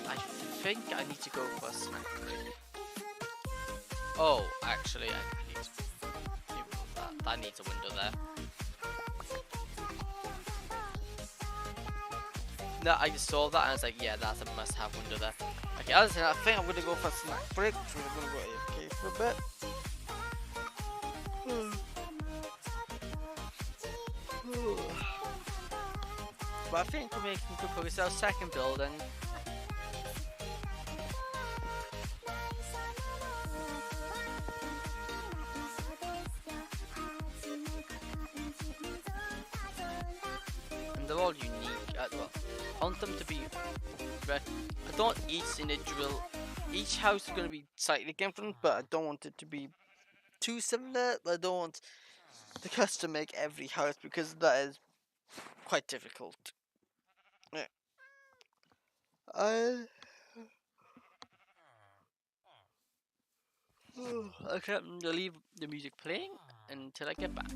I think I need to go for a snack break. Oh, actually, I need to remove that. That needs a window there. No, I just saw that and I was like, yeah, that's a must-have window there. Okay, other than that, I think I'm gonna go for a snack break. So we're gonna go AFK for a bit. But I think we're making good progress. Our second building. They're all unique. Well, I want them to be. I don't want each house is going to be slightly different, but I don't want it to be too similar. I don't want the custom make every house because that is quite difficult. Yeah. Okay, I'm gonna leave the music playing until I get back.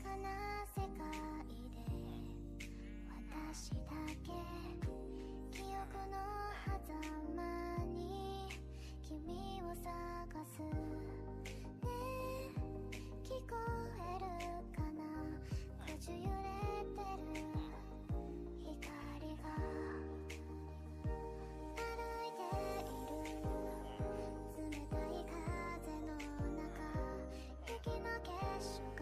かな世界で私だけ記憶の狭間に君を探すねえ聞こえるかなくじゅ揺れてる光が歩いている冷たい風の中雪の結晶が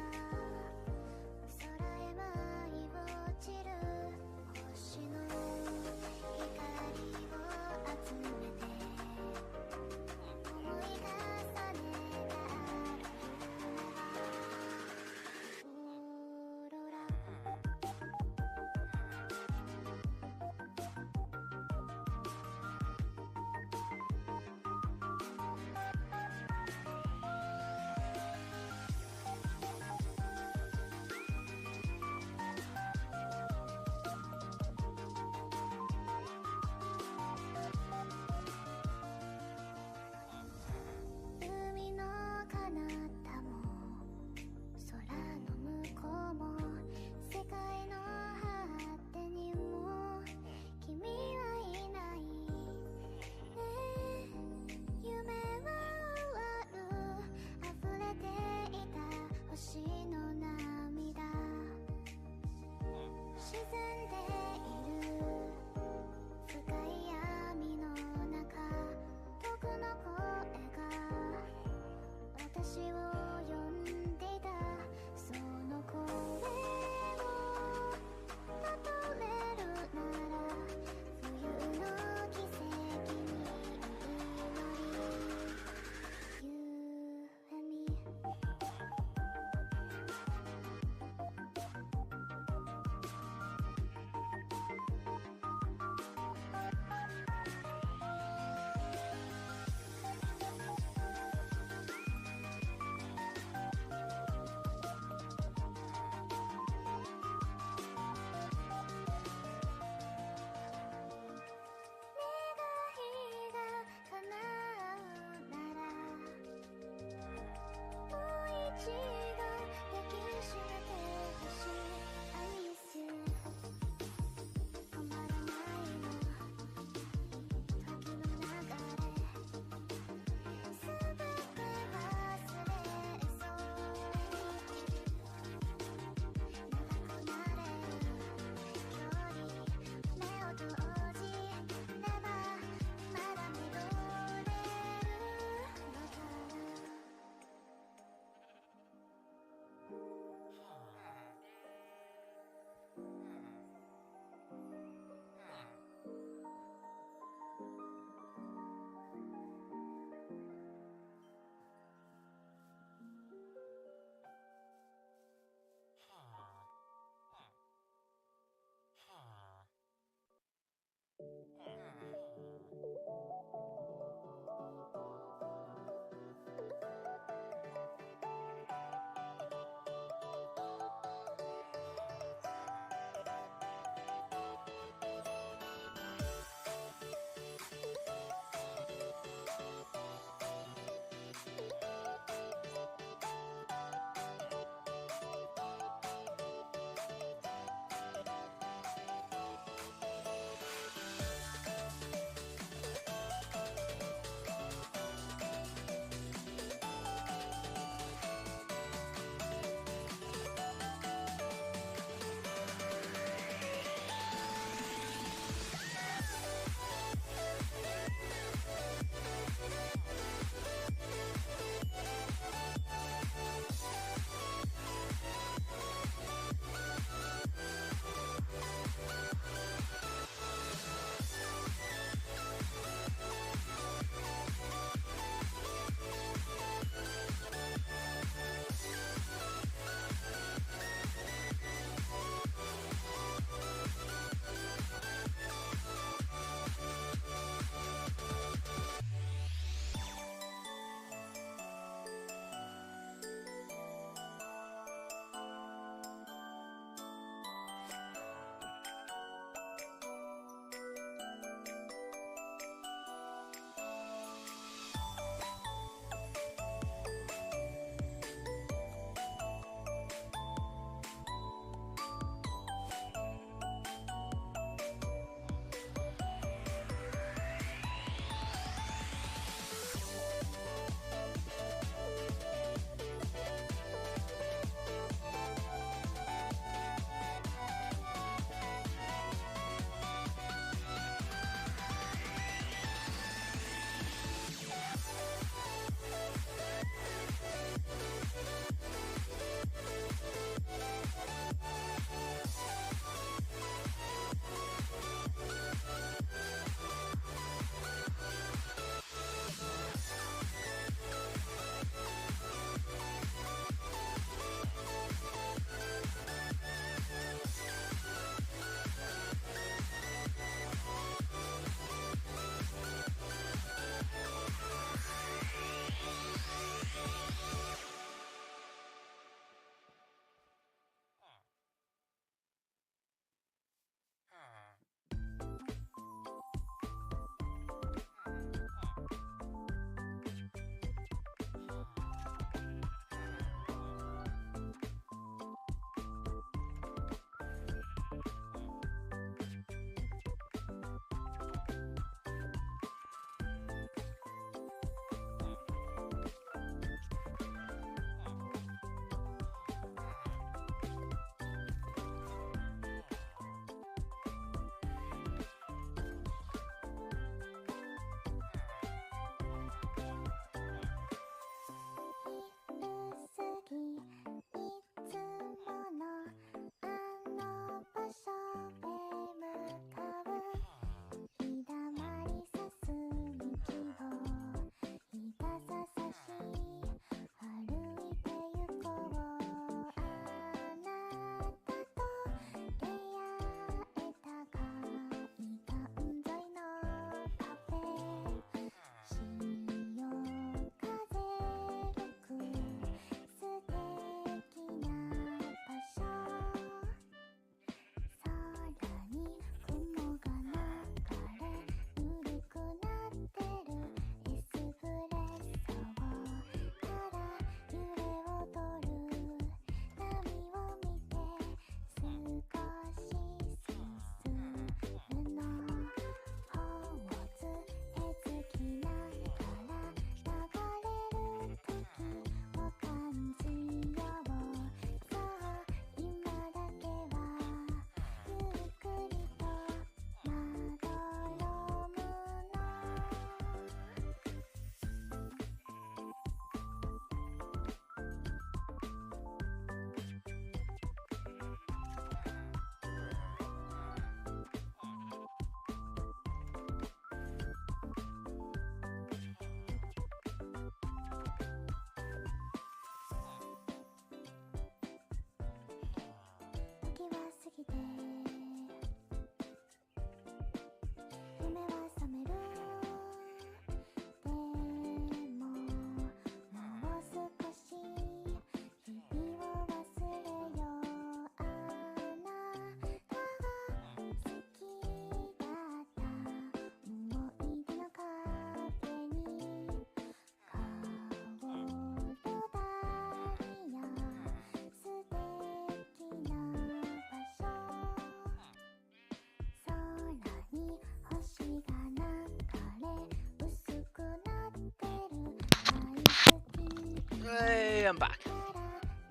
I'm back.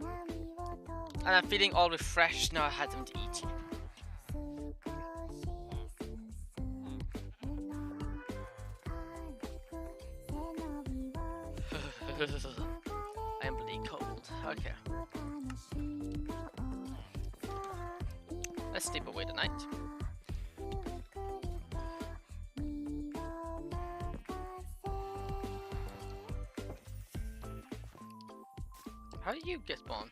And I'm feeling all refreshed now I had something to eat. I am bleeding cold. Okay. Let's sleep away tonight. How do you get spawned?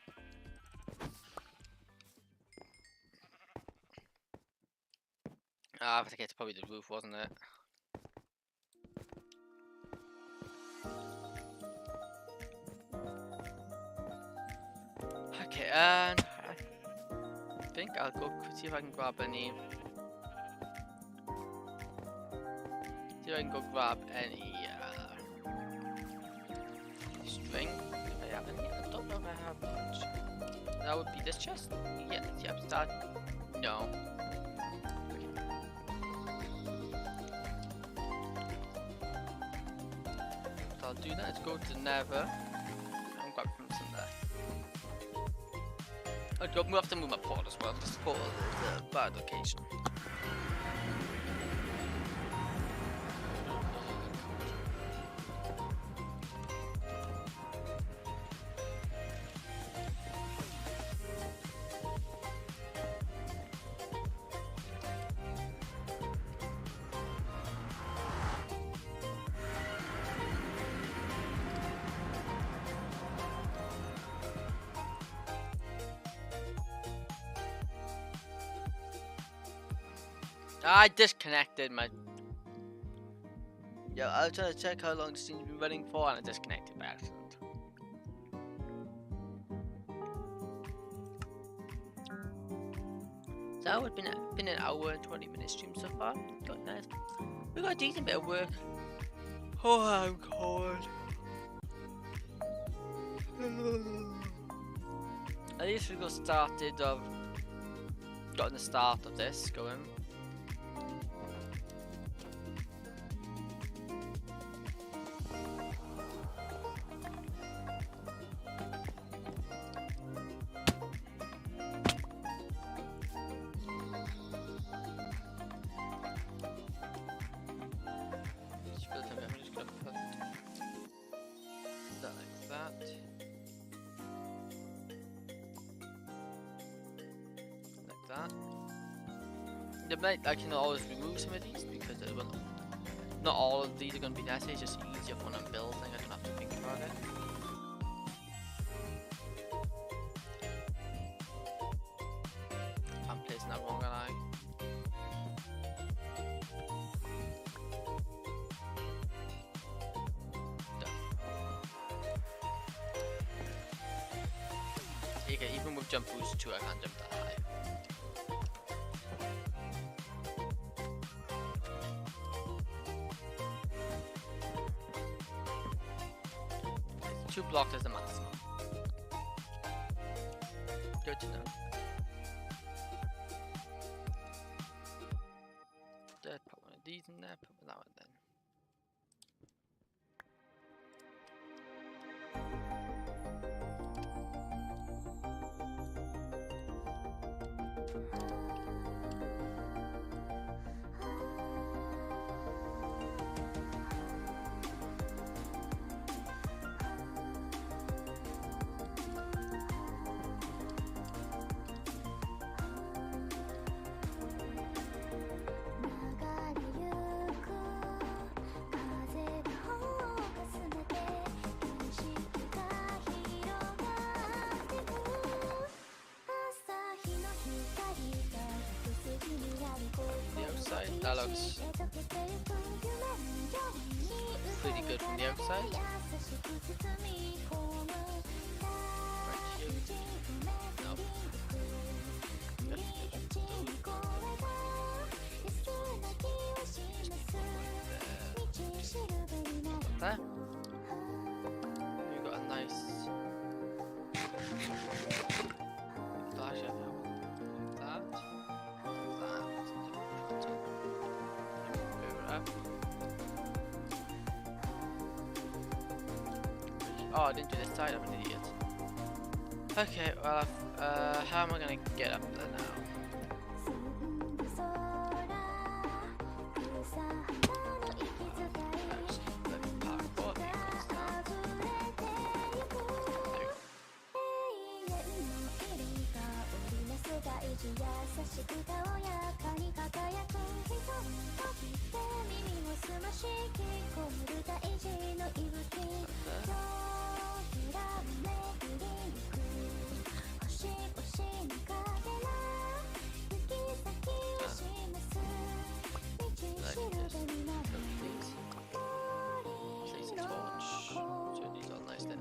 Ah, I think it's probably the roof, wasn't it? Okay, and I think I'll go see if I can grab any. See if I can go grab any string. If I have any, I don't know if I have much. That would be this chest. Yeah, yep, start. No. So I'll do that. Let's go to the Nether and grab from some there. We'll have to move my port as well. This port is a bad location. I disconnected my. Yeah, I was trying to check how long this thing's been running for, and I disconnected by accident. So it's been an hour and 20 minute stream so far. Got nice. We got a decent bit of work. Oh, I'm cold. At least we got started of. Gotten the start of this going. I can always remove some of these because it will, not all of these are going to be necessary. It's just easier for when I'm building. I don't have to think about it. I'm placing that wrong, aren't I? Okay, even with jump boost 2, I can't jump that high. 2 blocks is the maximum. Good to know. Put one of these in there, put that one then. That looks pretty good from the outside. Right here. Nope. There. You got a nice flash of that. Oh, I didn't do this side. I'm an idiot. Okay, well, how am I gonna get up there now?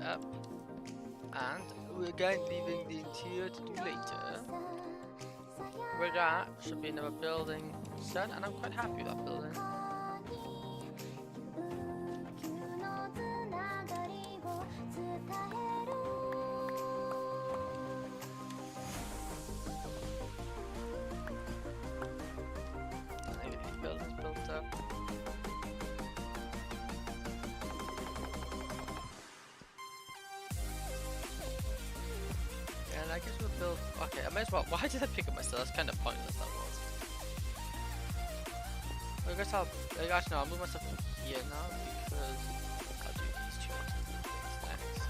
Up, and we're going leaving the interior to do later. With that should be another building done, and I'm quite happy with that building. And these buildings built up. And I guess we'll build. Okay, I may as well. Why did I pick up myself? That's kind of pointless. That was. I guess I'll. Actually, no, I'll move myself here now because I'll do these two things next.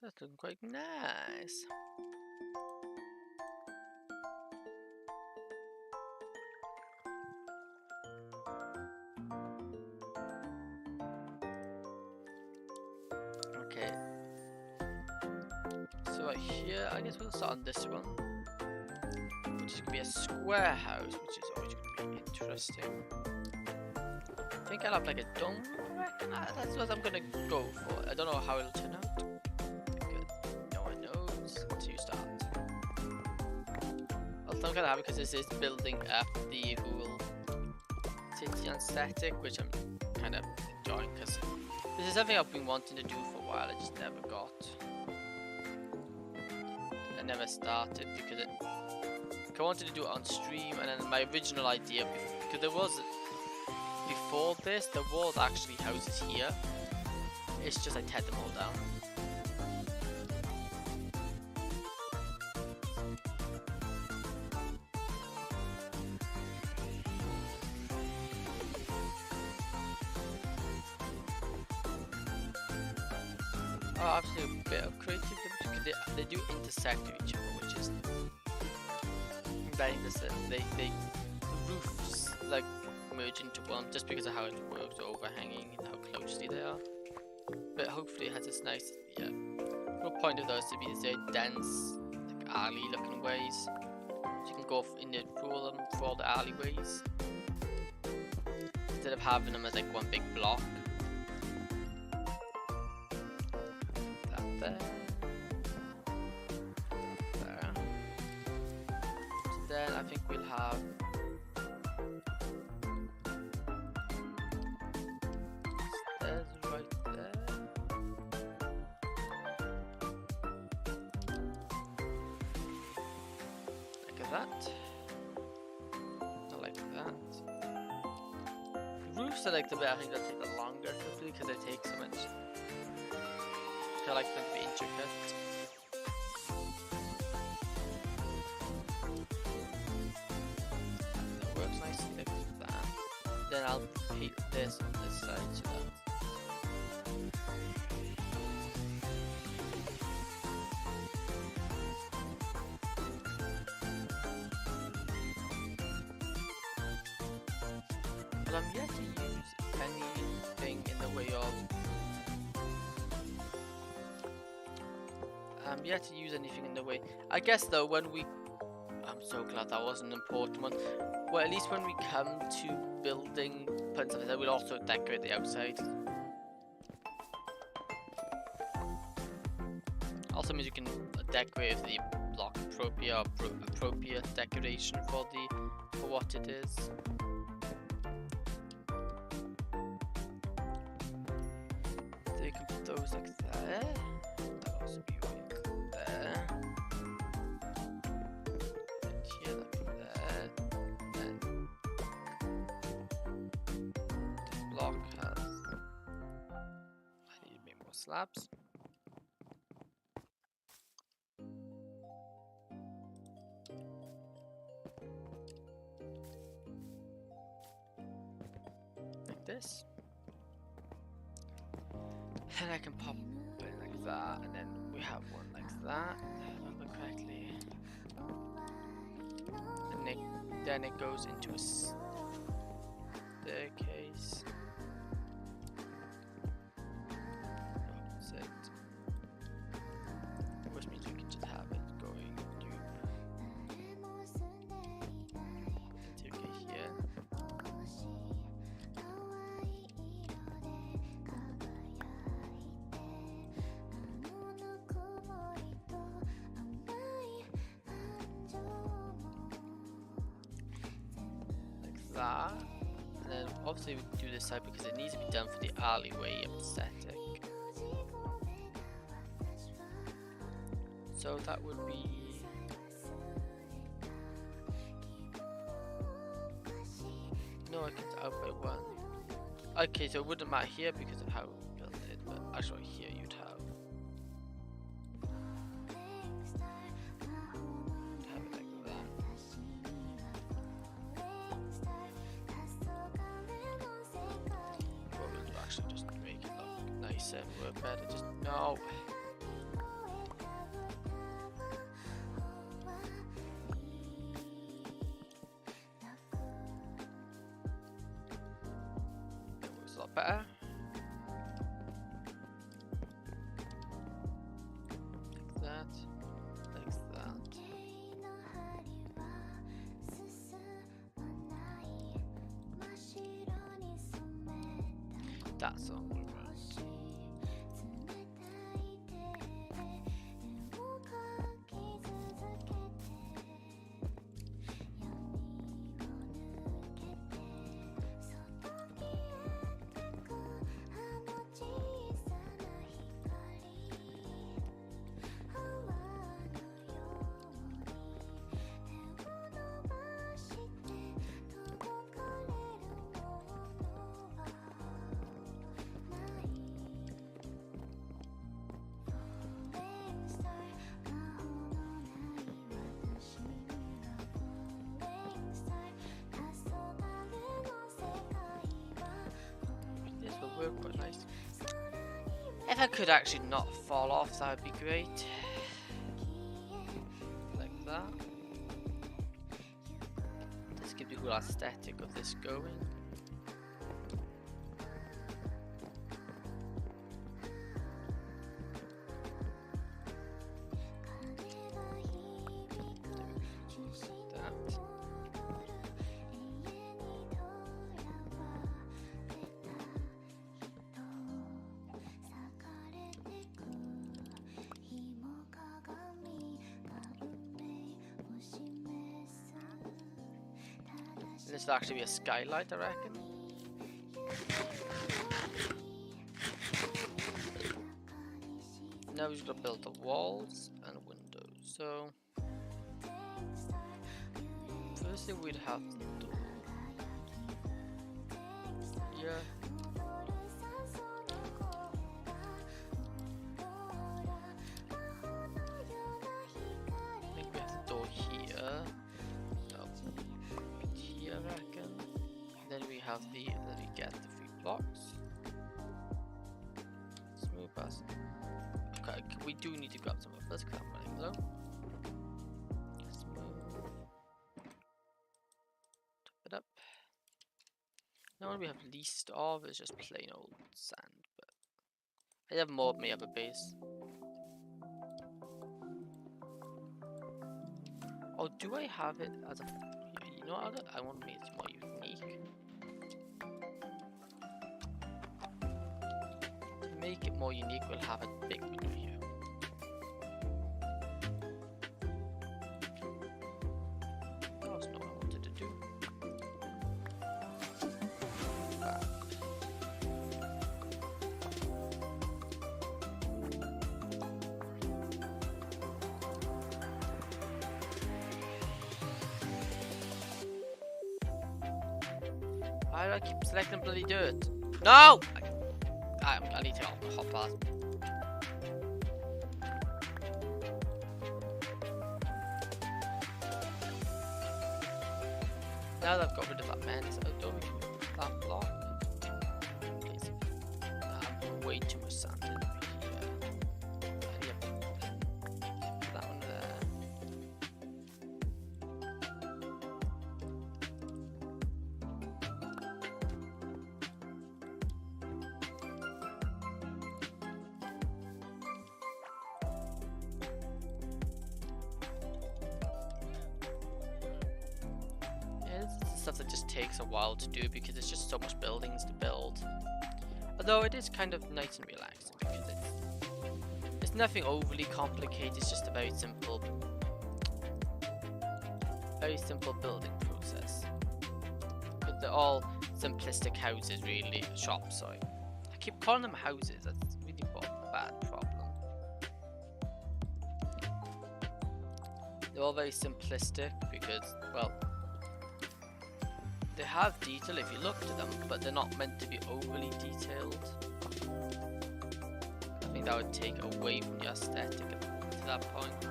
That's looking quite nice. Okay. So right here, I guess we'll start on this one, which is gonna be a square house, which is always gonna be interesting. I think I'll have like a dome. I reckon that's what I'm gonna go for. I don't know how it'll turn out. I'm kind of happy because this is building up the whole city aesthetic, which I'm kind of enjoying because this is something I've been wanting to do for a while. I just never got. I never started because I wanted to do it on stream, and then my original idea, because there was before this, there was actually houses here. It's just I teared them all down. Obviously a bit of creativity because they do intersect with each other, which is very interesting. The roofs like merge into one just because of how it works, overhanging and how closely they are. But hopefully it has this nice, yeah. The point of those to be very dense, like alley looking ways. So you can go in there through all the alleyways instead of having them as like one big block. There. So then I think we'll have stairs right there. Like that. I like that. The roofs are like the bit I think they'll take the longer quickly because they take so much. I like them to be intricate. That works nicely like that. Then I'll repeat this on this side so that. But I'm yet to use anything in the way of. I'm yet to use anything in the way. I guess though, when we. I'm so glad that wasn't an important one. Well, at least when we come to building, putting something there, we'll also decorate the outside. Also means you can decorate the block appropriate decoration for what it is. So you can put those like there. That'll also be right there. And here, that'll be there. And this block has. I need to make more slabs. This, and I can pop it like that, and then we have one like that, if I remember correctly, and then it goes into a staircase. Opposite, which means we can just have it going into here. That, and then obviously we do this side because it needs to be done for the alleyway aesthetic. So that would be no, I can out by one. Okay, so it wouldn't matter here because of how we built it, but actually here you'd have it like that. What we'll do actually just make it look nicer and work better. Just no. That works a lot better. Like that. Like that. That's all right. This will work quite nice. If I could actually not fall off, that would be great. Like that. Just give the whole aesthetic of this going. This will actually be a skylight, I reckon. Now we've got to build the walls and windows. So firstly we'd have the door here. I think we have the door here. I reckon. Then we have then we get the 3 blocks. Smooth pass. Okay, we do need to grab some of this because I'm running low. Smooth. Top it up. Now what we have least of is just plain old sand, but I have more of my other base. Oh, do I have it as a? You know what? I want to make it more unique. To make it more unique, we'll have a big window here. Why do I keep selecting bloody dirt? No! I need to get off the hot path. Now that I've got rid of that menace, I don't use that block. I'm way too much sand in here. That one there. Stuff that just takes a while to do because it's just so much buildings to build. Although it is kind of nice and relaxing because it's nothing overly complicated, it's just a very simple building process. But they're all simplistic houses really, shops, sorry. I keep calling them houses, that's really a bad problem. They're all very simplistic because, well, they have detail if you look to them, but they're not meant to be overly detailed. I think that would take away from the aesthetic to that point.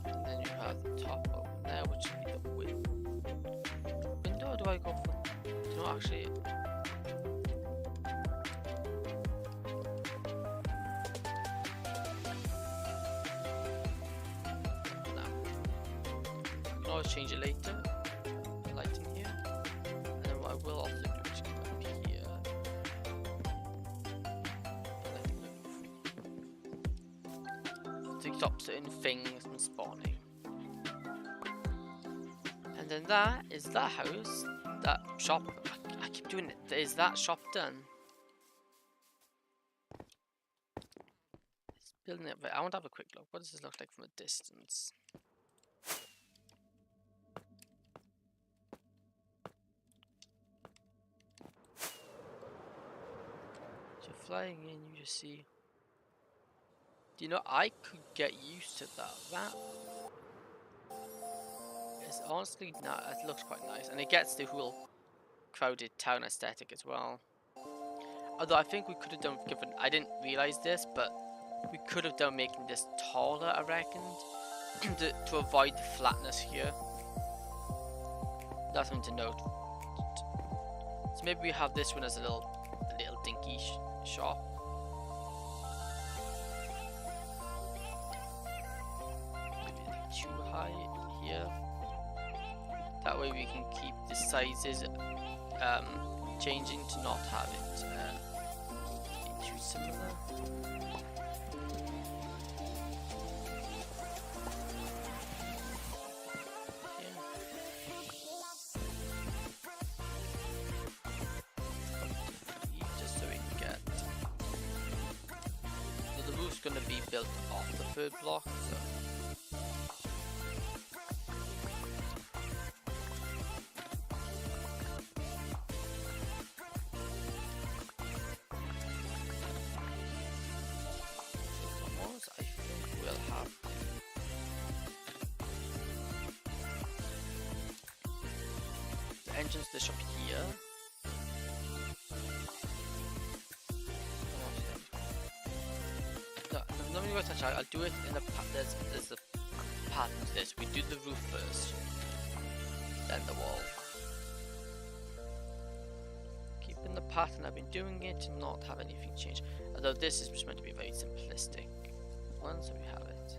And then you have the top over there, which would be the window. Do I go for? No, actually. Change it later. The lighting here, and then what I will also do is come up here. To stop certain things from spawning. And then that is that house, that shop. I keep doing it. Is that shop done? It's building it. But I want to have a quick look. What does this look like from a distance? Flying in, you just see. Do you know, I could get used to that. That is honestly not. It looks quite nice, and it gets the whole crowded town aesthetic as well. Although I think we could have done given. I didn't realize this, but we could have done making this taller. I reckoned to avoid the flatness here. That's something to note. So maybe we have this one as a little dinky shop. Maybe too high here. That way we can keep the sizes changing to not have it be too similar. Going to be built off the third block, so I think we'll have the entrance to the shop here. I'll do it in the there's the pattern to this. We do the roof first, then the wall. Keeping the pattern I've been doing it to not have anything change. Although this is just meant to be very simplistic one, so we have it.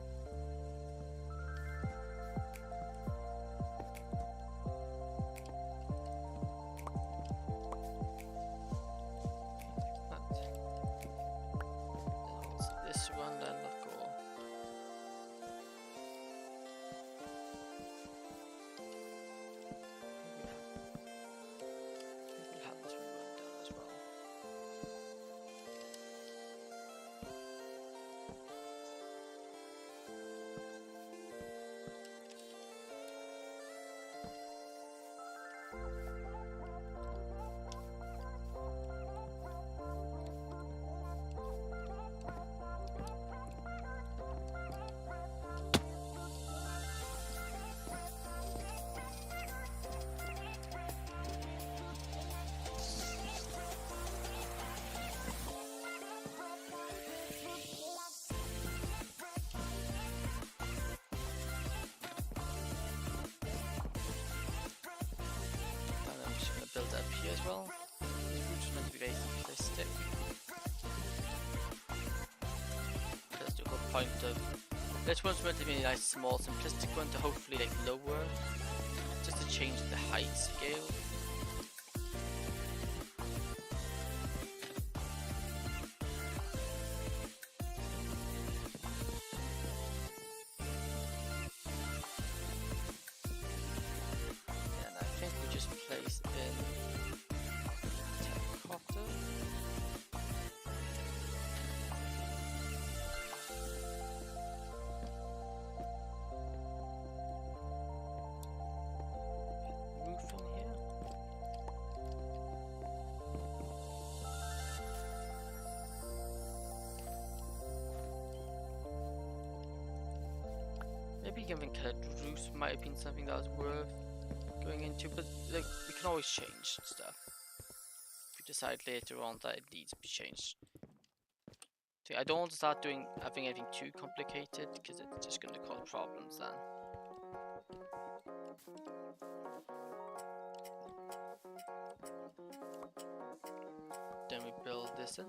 as well. These roofs are meant to be very simplistic. That's the whole point of this one's meant to be a nice small simplistic one to hopefully like lower, just to change the height scale. And I think we just place in terracotta. Roof on here. Maybe giving colored roofs might have been something that was worth going into, but like we can always change stuff if we decide later on that it needs to be changed. So I don't want to start doing having anything too complicated because it's just going to cause problems then. Then we build this in.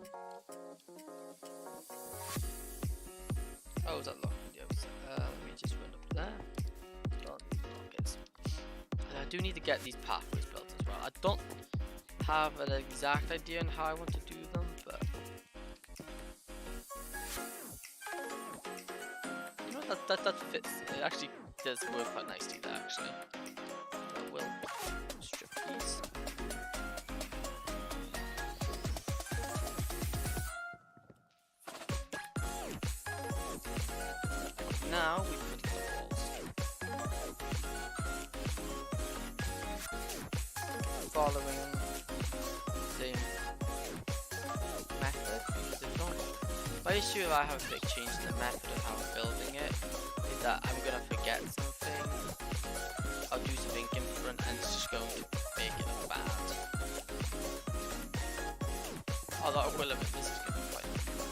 Oh, is that locked on the other side? Let me just run up there. Oh, okay. And I do need to get these pathways built as well. I don't have an exact idea on how I want to do them, but you know that fits. It actually does work quite nicely there, actually. I will strip these. Now we put the walls. Following the same method, because if not, my issue if I have a big change in the method of how I'm building it is that I'm gonna forget something. I'll do something different and it's just going to make it look bad. Although I will admit this is gonna be quite difficult.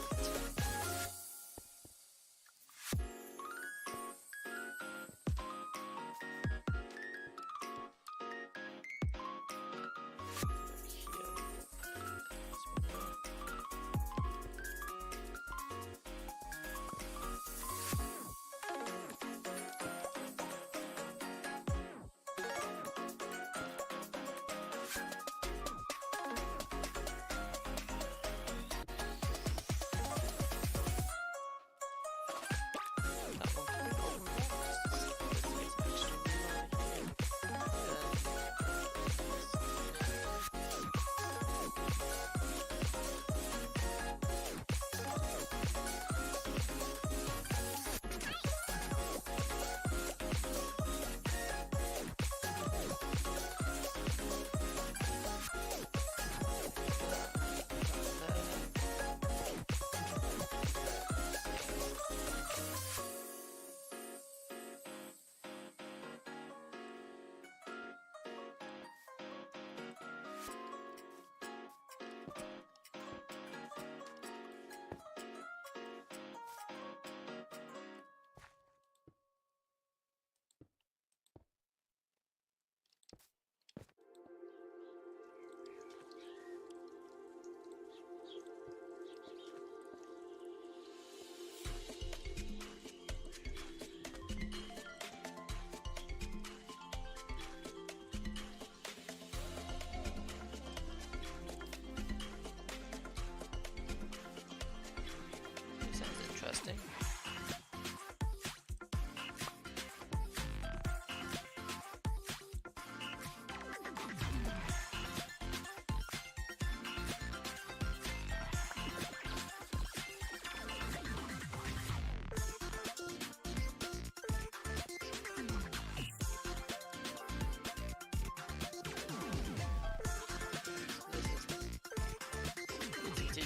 Interesting.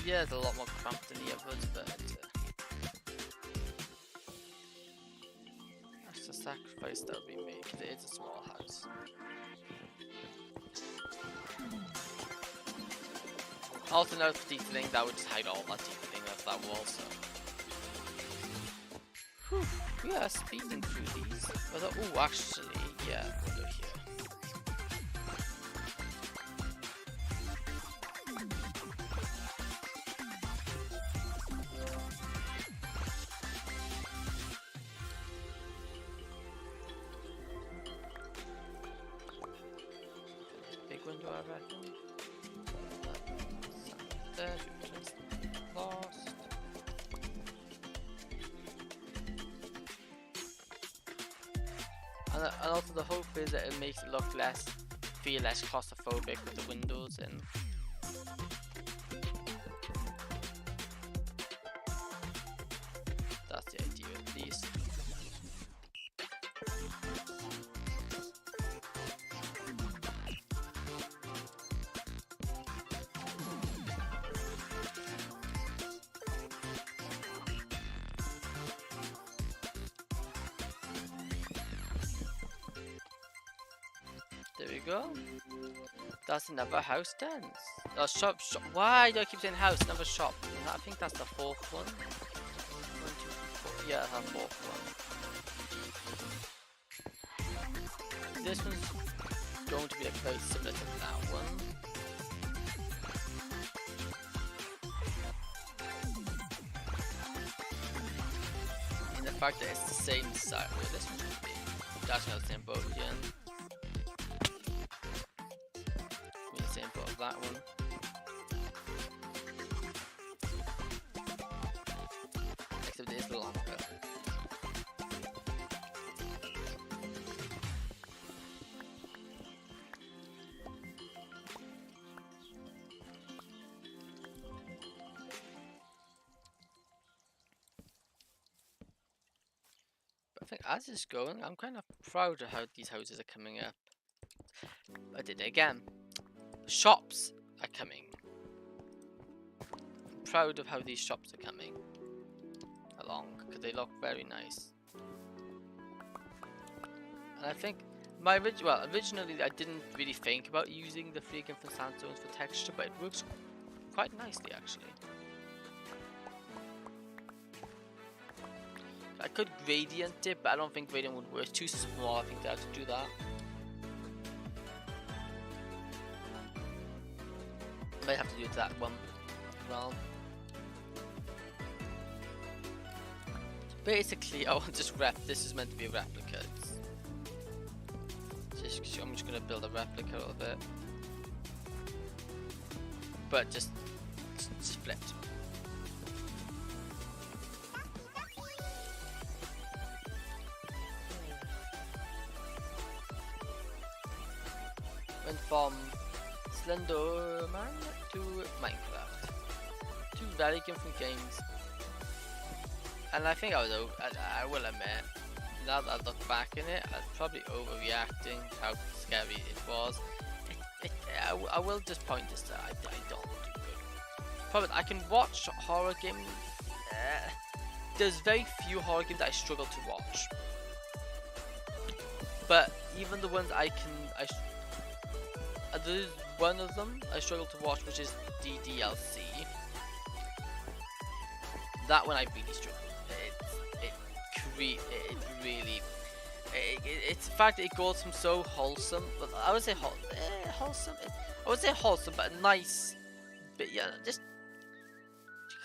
Yeah, it's a lot more cramped than the others, but that's the sacrifice that we make. It is a small house. Also, note for detailing, that would just hide all that detailing of that wall. So, whew, we are speeding through these. Oh, actually, yeah, we'll go here. window, I reckon. There, we just lost. And also the hope is that it makes it look less, feel less claustrophobic with the windows in. That's the idea at least. There we go. That's another house then. Oh, shop. Why do I keep saying house? Another shop. I think that's the fourth one. 1, 2, 3, 4. Yeah, that's the fourth one. This one's going to be like very similar to that one. And the fact that it's the same side where this one should be. That's not the same boat again. Same boat of that one. Except it is longer. But I think as it's going, I'm kind of proud of how these houses are coming up. I did it again. Shops are coming. I'm proud of how these shops are coming along because they look very nice. And I think my originally I didn't really think about using the freaking sandstones for texture, but it works quite nicely actually. I could gradient it, but I don't think gradient would work. It's too small, I think, to have to do that. Might have to do that one as well. Basically, I want just this is meant to be a replica. I'm just gonna build a replica of it, but just flipped. Went from Slenderman to Minecraft. Two very different games. And I think I will admit, now that I look back in it, I was probably overreacting how scary it was. I will just point this out, I don't do good. Probably I can watch horror games. There's very few horror games that I struggle to watch. But even the ones there's one of them I struggle to watch, which is DDLC. That one I really struggle. It's the fact that it goes from so wholesome. I would say wholesome. I would say wholesome, but nice. But yeah, just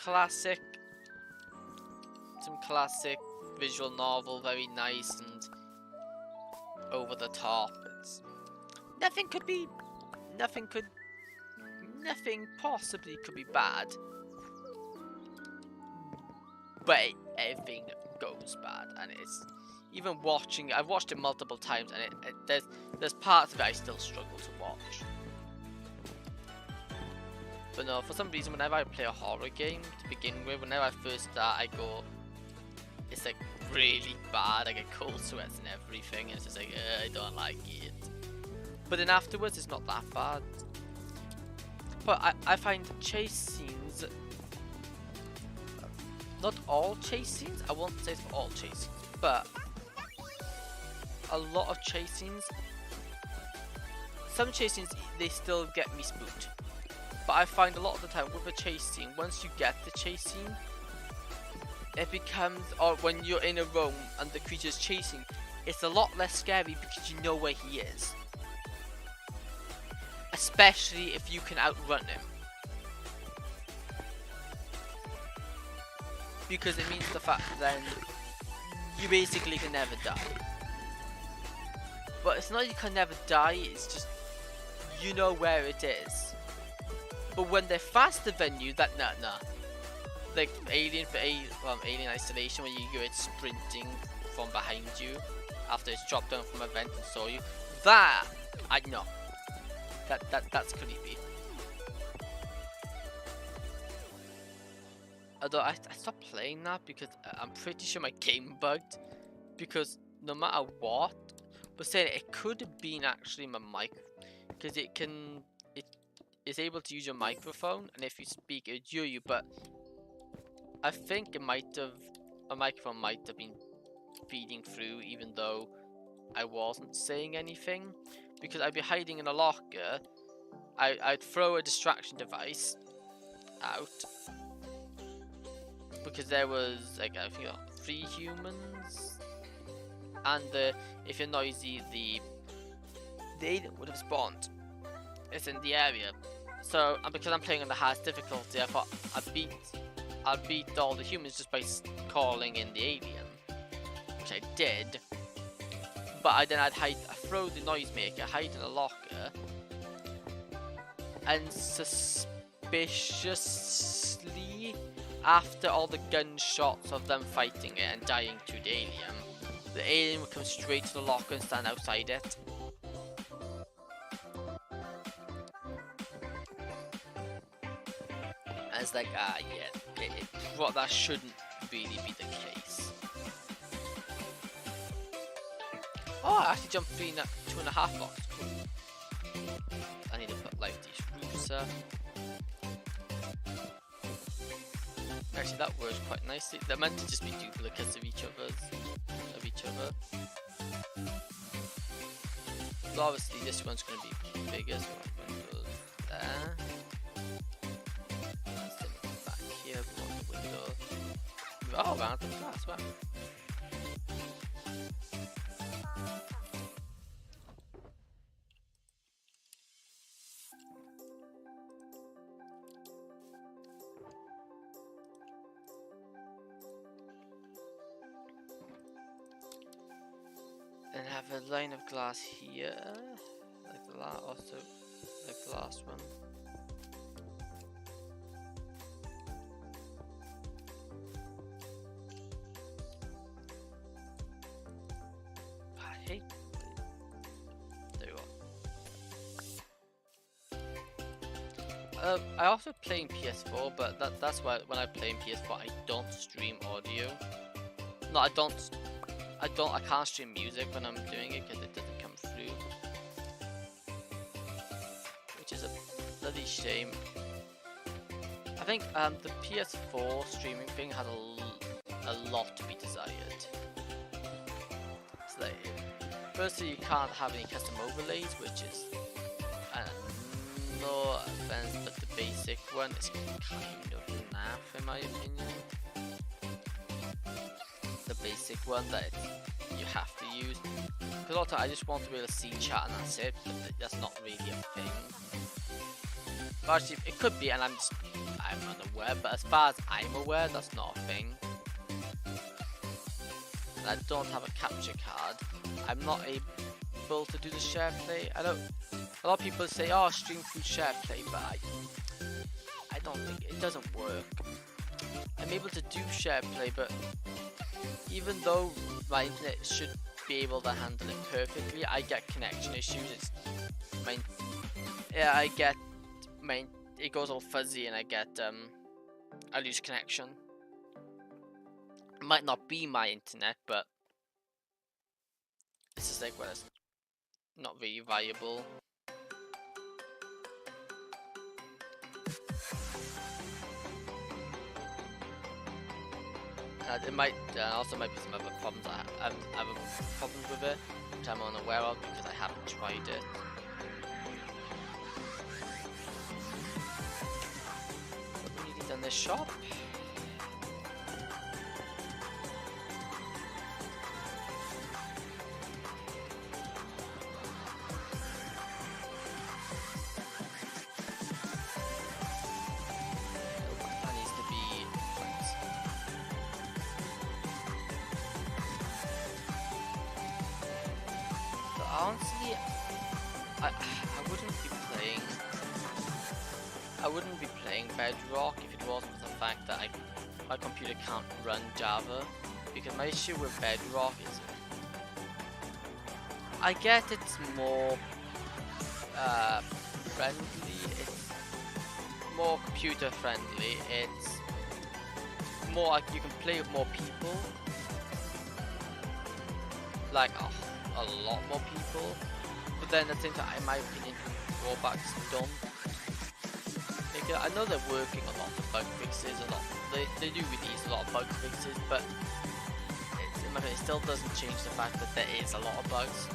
classic. Some classic visual novel, very nice and over the top. Nothing possibly could be bad, but everything goes bad, and it's even watching. I've watched it multiple times, and there's parts of it I still struggle to watch. But no, for some reason, whenever I play a horror game to begin with, whenever I first start, I go, it's like really bad. I get cold sweats and everything, and it's just like I don't like it. But then afterwards, it's not that bad. But I find chase scenes, not all chase scenes, I won't say it's for all chase scenes, but a lot of chase scenes, some chase scenes, they still get me spooked. But I find a lot of the time with a chase scene, once you get the chase scene, it becomes, or when you're in a room and the creature's chasing, it's a lot less scary because you know where he is. Especially if you can outrun him. Because it means the fact that then you basically can never die. But it's not you can never die, it's just you know where it is. But when they're faster than you, that nah. Like Alien for Alien Isolation, where you go it sprinting from behind you after it's dropped down from a vent and saw you. That I know. That's creepy. Although I stopped playing that because I'm pretty sure my game bugged. Because no matter what, but saying it could have been actually my mic, because it is able to use your microphone, and if you speak, it would hear you. But I think a microphone might have been feeding through, even though I wasn't saying anything, because I'd be hiding in a locker. I'd throw a distraction device out because there was like I think 3 humans, and if you're noisy, the alien would have spawned. It's in the area, so and because I'm playing on the hardest difficulty, I thought I'd beat all the humans just by calling in the alien, which I did. But I'd throw the noisemaker, hide in a locker, and suspiciously, after all the gunshots of them fighting it and dying to the alien would come straight to the locker and stand outside it. And it's like, yeah, that shouldn't really be the case. Oh, I actually jumped 2.5 blocks. Cool. I need to put like these roofs up. Actually, that works quite nicely. They're meant to just be duplicates of each other. So obviously, this one's going to be bigger, so I'm going to go there. Let's send it back here. We want the window. Oh, around the glass. Wow. And have a line of glass here, like the last one. I hate. There you go. I also play in PS4, but that's why when I play in PS4, I don't stream audio. No, I can't stream music when I'm doing it because it doesn't come through, which is a bloody shame. I think the PS4 streaming thing has a lot to be desired. It's like, firstly, you can't have any custom overlays, which is no offense, but the basic one is kind of naff in my opinion. The basic one that you have to use, because also I just want to be able to see chat and that's it, but that's not really a thing. But actually it could be, and I'm unaware, but as far as I'm aware, that's not a thing. And I don't have a capture card. I'm not able to do the share play. A lot of people say, oh, stream through share play, but I don't think it doesn't work. I'm able to do share play, but even though my internet should be able to handle it perfectly, I get connection issues. It goes all fuzzy, and I lose connection. It might not be my internet, but this is like where it's not really viable. It might also might be some other problems. I have other problems with it, which I'm unaware of because I haven't tried it. What we need in this shop. That needs to be flat. Honestly, I wouldn't be playing playing. I wouldn't be playing Bedrock if it wasn't for the fact that my computer can't run Java. Because my issue with Bedrock is, I get it's more friendly. It's more computer friendly. It's more like you can play with more people. Like a lot more people. But then at the same time, in my opinion, drawbacks don't. Because I know they're working a lot of bug fixes, they do release a lot of bug fixes, but in my opinion, it still doesn't change the fact that there is a lot of bugs.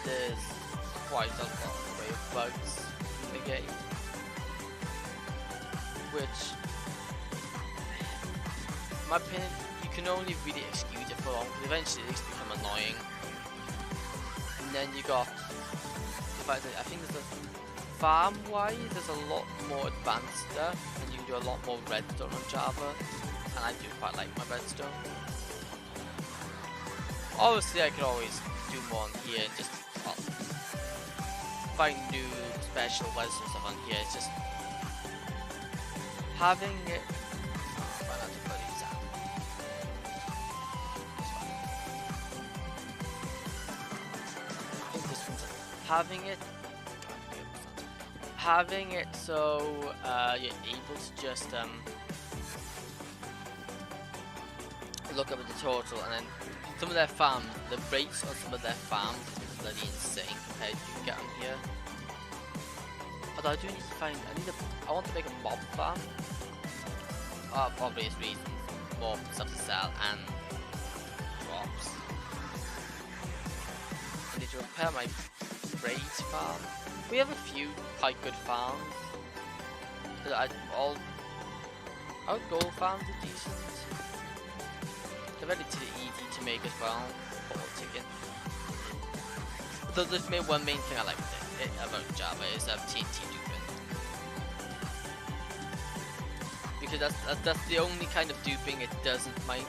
There's quite a lot of bugs in the game, which, in my opinion, you can only really excuse it for long, because eventually it become annoying. And then you got the fact that I think there's a farm-wise, there's a lot more advanced stuff, and you can do a lot more redstone on Java, and I do quite like my redstone. Obviously, I could always do more on here and just find new special redstone stuff on here. It's just having it. Having it so you're able to just look up at the total, and then some of their farms, the rates on some of their farms is bloody insane compared to what you can get on here. Although I do need to find, I want to make a mob farm. For obvious reasons, more stuff to sell and crops. I need to repair my raid farm. We have a few quite good farms. Our gold farms are decent. They're relatively easy to make as well. Ticket. Though one main thing I like about Java is TNT duping. Because that's the only kind of duping it doesn't mind.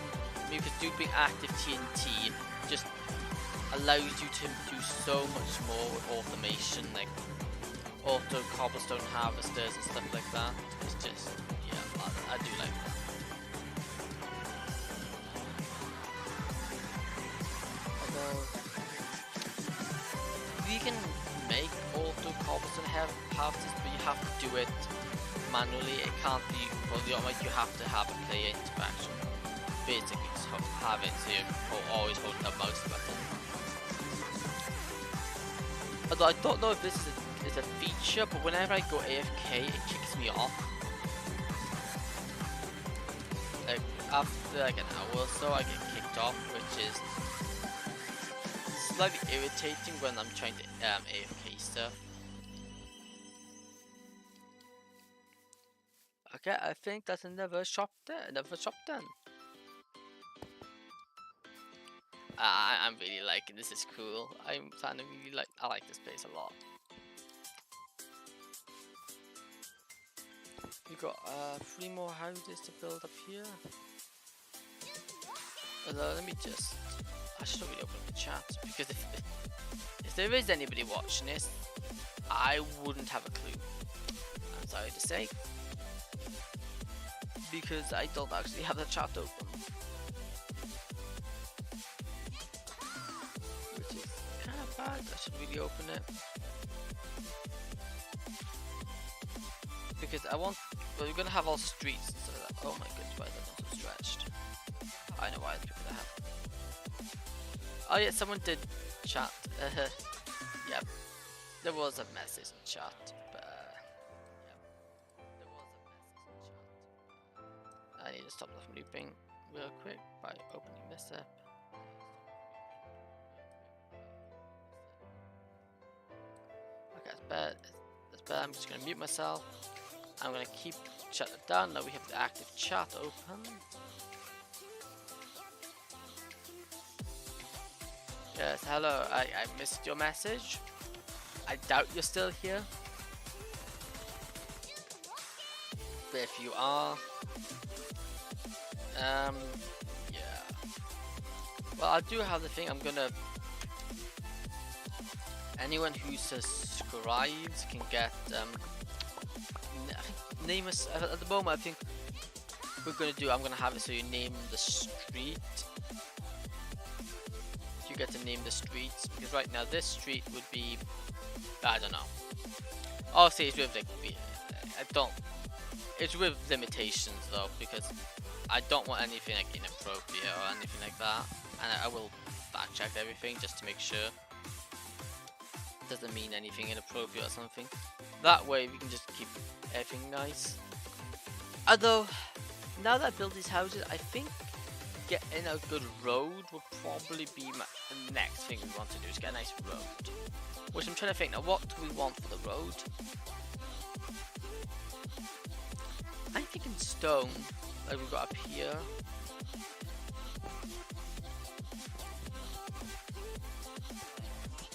Because duping active TNT just allows you to do so much more with automation, like auto cobblestone harvesters and stuff like that. It's just, yeah, I do like that. Although we can make auto cobblestone harvesters, but you have to do it manually. It can't be fully automated. You have to have a player interaction. Basically, just have it so you're always holding the mouse button. Although I don't know if this is a feature, but whenever I go AFK, it kicks me off. Like after like an hour or so, I get kicked off, which is slightly irritating when I'm trying to AFK stuff. Okay, I think that's another shop there. Done. I'm really liking this. Is cool. I like this place a lot. We got 3 more houses to build up here. Let me just. I should really open the chat, because if there is anybody watching this, I wouldn't have a clue. I'm sorry to say, because I don't actually have the chat open. I should really open it, because I want. Well, we're gonna have all streets and stuff like that. Oh my goodness, why is that not so stretched? I know why it's because I have. Oh yeah, someone did chat. Yep, there was a message in chat, but yep, there was a message in chat. I need to stop that from looping real quick by opening this up. That's bad. I'm just gonna mute myself. I'm gonna keep chat down. Now we have the active chat open. Yes, hello. I missed your message. I doubt you're still here. But if you are, yeah. Well, I do have the thing. I'm gonna anyone who subscribes can get name us at the moment. I think I'm gonna have it so you name the street. You get to name the streets, because right now this street would be, I don't know. Obviously it's with like it's with limitations though, because I don't want anything like inappropriate or anything like that, and I will fact check everything just to make sure it doesn't mean anything inappropriate or something. That way we can just keep everything nice. Although now that I build these houses, I think getting a good road will probably be the next thing we want to do, is get a nice road. Which I'm trying to think now, what do we want for the road? I'm thinking stone, like we've got up here.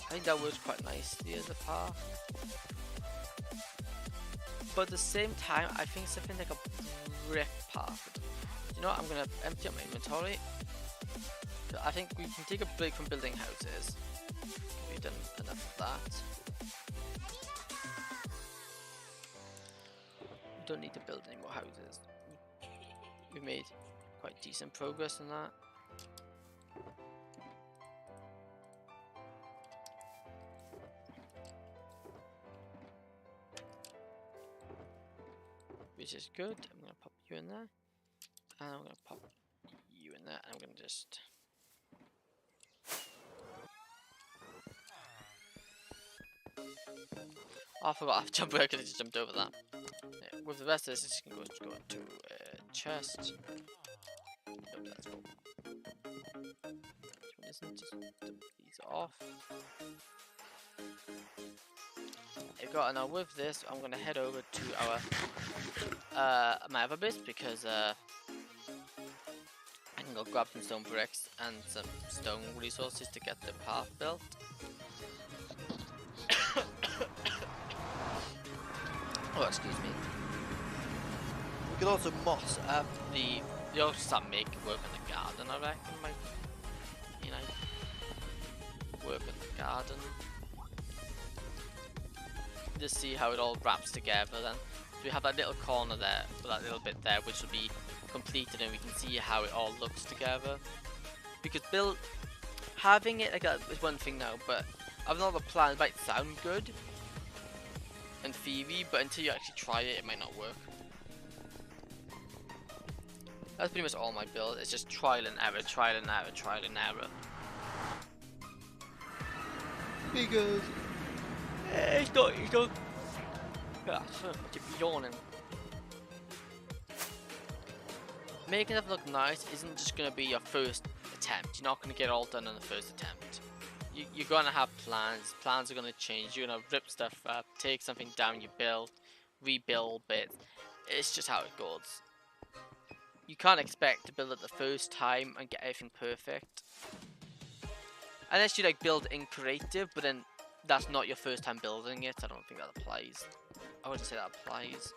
I think that works quite nicely as a path. But at the same time, I think something like a brick path. You know what, I'm gonna empty out my inventory. I think we can take a break from building houses. We've done enough of that. We don't need to build any more houses. We've made quite decent progress on that. Which is good. I'm gonna pop you in there, and I'm gonna pop you in there, and I'm gonna just oh, I forgot I have to jump over. I could have just jumped over that. Yeah, with the rest of this, it's gonna go into a chest. Nope, that's cool. This one isn't, just dump these off. There we go, and now with this, I'm gonna head over to our my other base, because I can go grab some stone bricks and some stone resources to get the path built. Oh, excuse me. We could also moss up the also start making work in the garden, I reckon. Might, you know, work in the garden. Just see how it all wraps together then. So we have that little corner there, that little bit there, which will be completed, and we can see how it all looks together. Because having it like that is one thing now, but having all the plans might sound good in theory, but until you actually try it, it might not work. That's pretty much all my build. It's just trial and error, trial and error, trial and error. Because it's not. Yeah, to be yawning. Making it look nice isn't just gonna be your first attempt. You're not gonna get it all done on the first attempt. You're gonna have plans. Plans are gonna change. You're gonna rip stuff up, take something down, you build, rebuild bits. It's just how it goes. You can't expect to build it the first time and get everything perfect. Unless you like build in creative, but then that's not your first time building it. I don't think that applies. I wouldn't say that applies.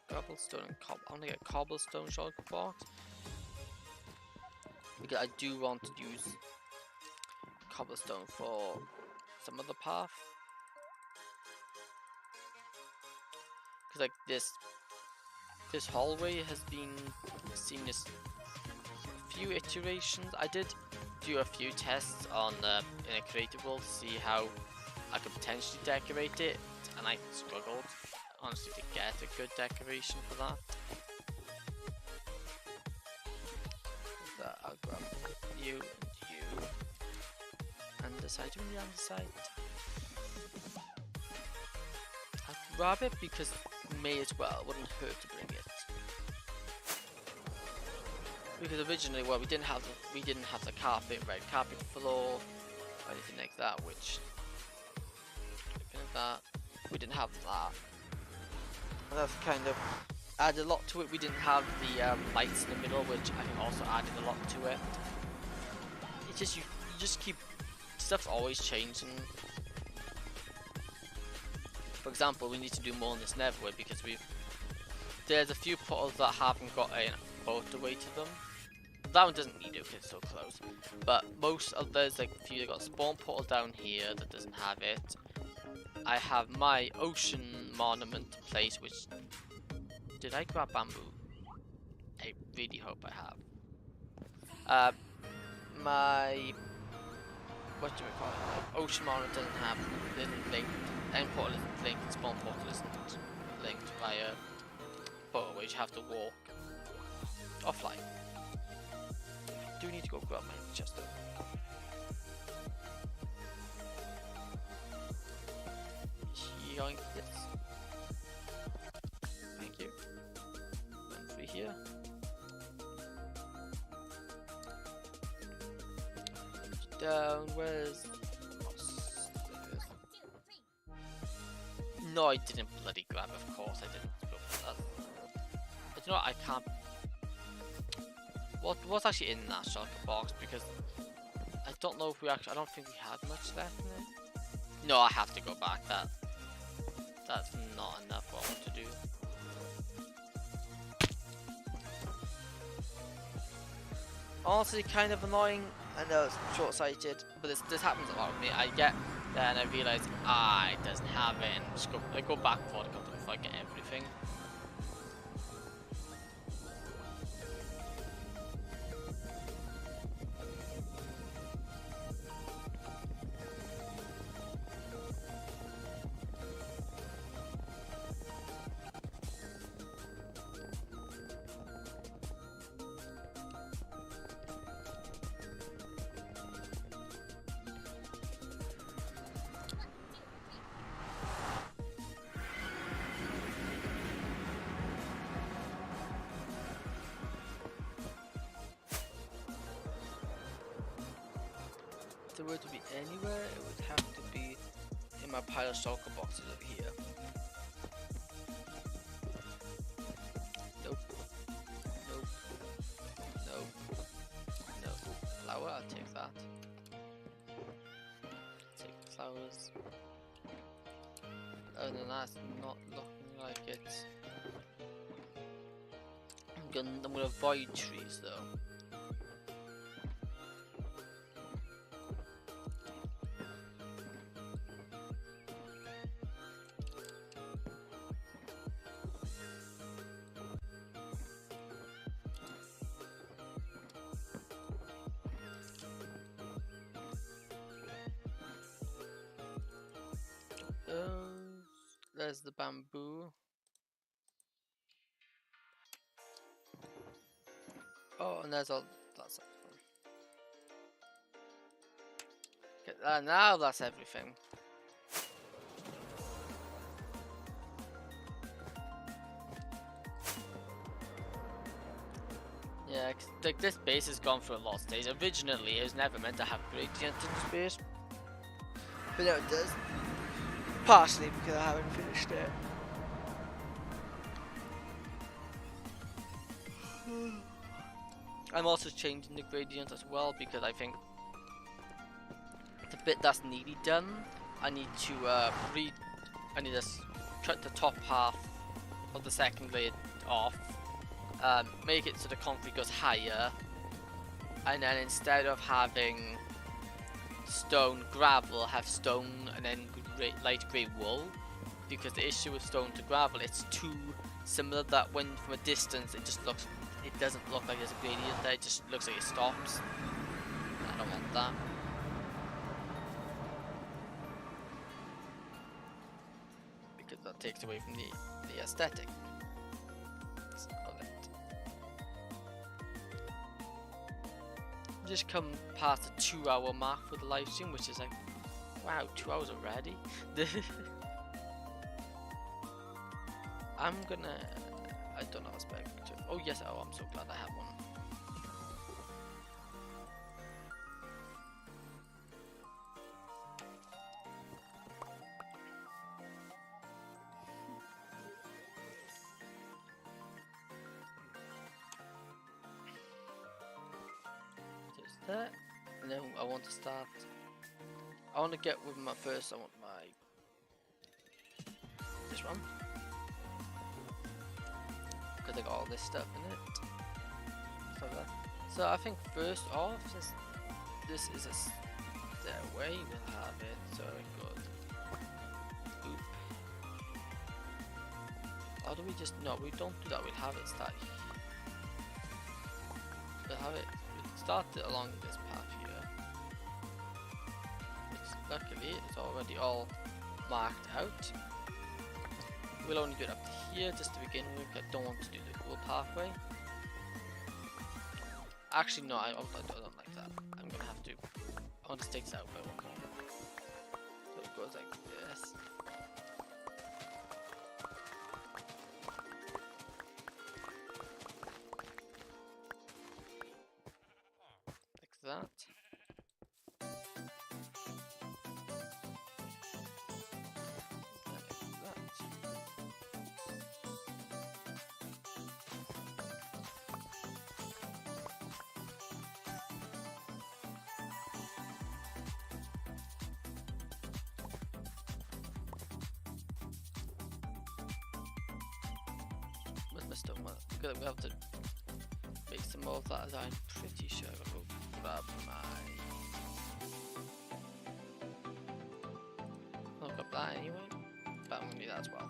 Cobblestone and I'm gonna get cobblestone shulker box, because I do want to use cobblestone for some other path. Because like this hallway has been seen as a few iterations. I did do a few tests on in a creative world to see how I could potentially decorate it, and I struggled honestly to get a good decoration for that. I'll grab you and you. Underside, do we underside? I'd grab it because may as well, it wouldn't hurt to bring it. Because originally, well, we didn't have the carpet, red carpet floor, or anything like that, which we didn't have that. And that's kind of added a lot to it. We didn't have the lights in the middle, which I think also added a lot to it. It's just you just keep stuff's always changing. For example, we need to do more in this netherworld because there's a few portals that haven't got a motorway to them. that one doesn't need it because it's so close. But most of there's like a few that got spawn portal down here that doesn't have it. I have my ocean monument place, which did I grab bamboo? I really hope I have. My what do we call it? My ocean monument isn't linked. End portal isn't linked. Spawn portal isn't linked via portal, which you have to walk offline. Do need to go grab my chest though. Yoink this. Thank you. And through here. Down, where's no, I didn't bloody grab it, of course I didn't go for that. But you know what, I can't. What's actually in that shulker box? Because I don't know if we actually. I don't think we had much left in it. No, I have to go back. That's not enough for what I want to do. Honestly, kind of annoying. I know it's short-sighted, but this happens a lot with me. I get there and I realize it doesn't have it. And I go back for the company before I get everything. If it were to be anywhere, it would have to be in my pile of shulker boxes over here. Nope. Nope. Nope. Nope. Flower, I'll take that. Take the flowers. Other than that, it's not looking like it. I'm gonna avoid trees though. There's the bamboo. Oh, and there's all that's everything. Now that's everything. Yeah, like this base has gone through a lot of stages. Originally, it was never meant to have gradient in this base, but now it does. Partially because I haven't finished it. I'm also changing the gradient as well because I think the bit that's nearly done, I need to cut the top half of the second layer off, make it so the concrete goes higher, and then instead of having stone gravel, have stone and then light grey wool, because the issue with stone to gravel, it's too similar that when from a distance it doesn't look like there's a gradient there, it just looks like it stops. I don't want that. Because that takes away from the aesthetic of it. Just come past the 2-hour mark for the live stream, which is like, wow, 2 hours already. I don't know what's back to. Oh yes, I'm so glad I have one. Just that, and then I want to start. I want to get with my first. I want this one. Because I got all this stuff in it. So So I think first off, since this is a stairway, we'll have it so it goes oop. Or do we just, no, we don't do that, we'll have it start here. We'll have it, we'll start it along this path here. Luckily, it's already all marked out. We'll only do it up to here just to begin with. I don't want to do the whole pathway. Actually, no, I don't like that. I'm gonna have to. I want to stick this out by one more. So it goes like this. Like that. Because we have to make some more of that, as I'm pretty sure I will grab my. I'll grab that anyway, but I'm gonna do that as well.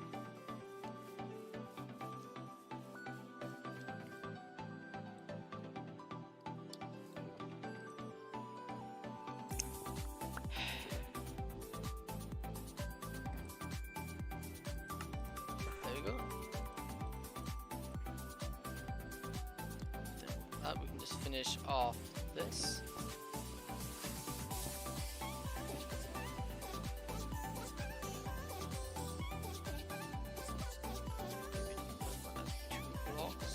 There we go. We can just finish off this. Two blocks.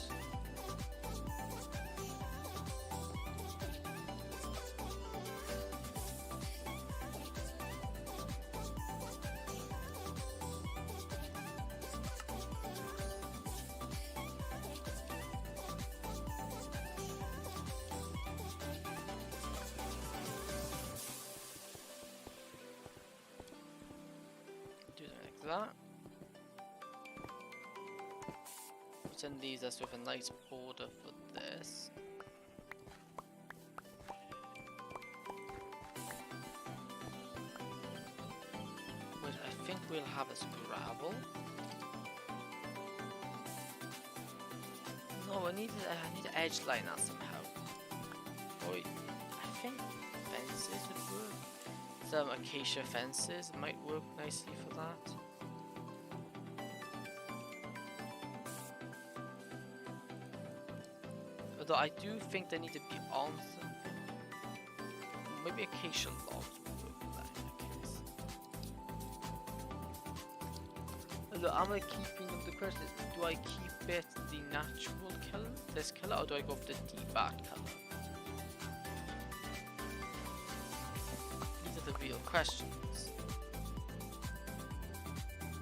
That. Send these as with a nice border for this. Which I think we'll have as gravel. No, I need to edge line that somehow. Oh, I think fences would work. Some acacia fences might work nicely for that. Although I do think they need to be on something. Maybe acacia logs would work for that in that case. Although am I keeping the question is, do I keep it the natural color, this color, or do I go for the debarked color? These are the real questions.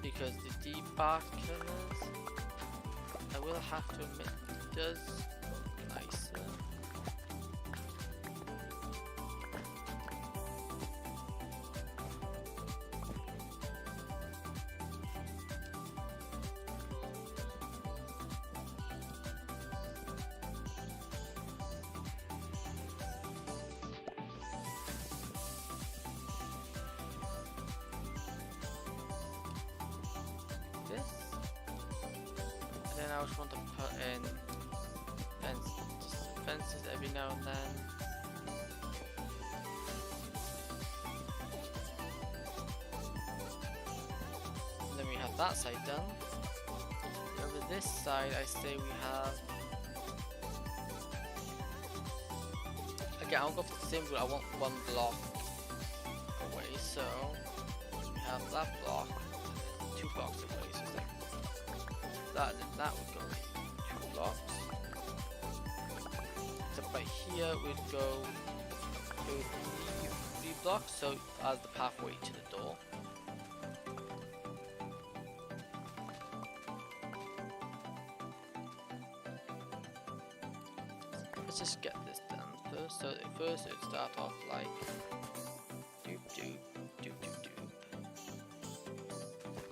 Because the debarked colors, I will have to admit, does nicer. This, and then I just want to put in fences every now and then. And then we have that side done. Over this side, I say we have. Again, I'll go for the same rule. I want one block away, so we have that block 2 blocks away. So it's like that, and that would go 2 blocks. By here we'd go 3 blocks, so as the pathway to the door. Let's just get this done first. So first it would start off like doop doop doop doop doop.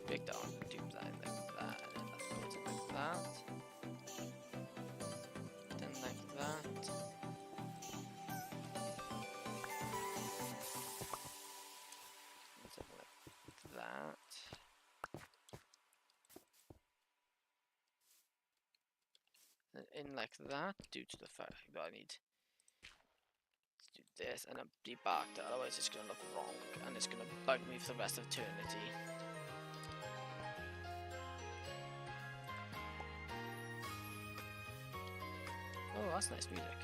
Big down, doop that like that, and that goes like that. Then like that. that. Then in like that, due to the fact that I need to do this and then debug that, otherwise it's gonna look wrong and it's gonna bug me for the rest of eternity. Oh, that's nice music.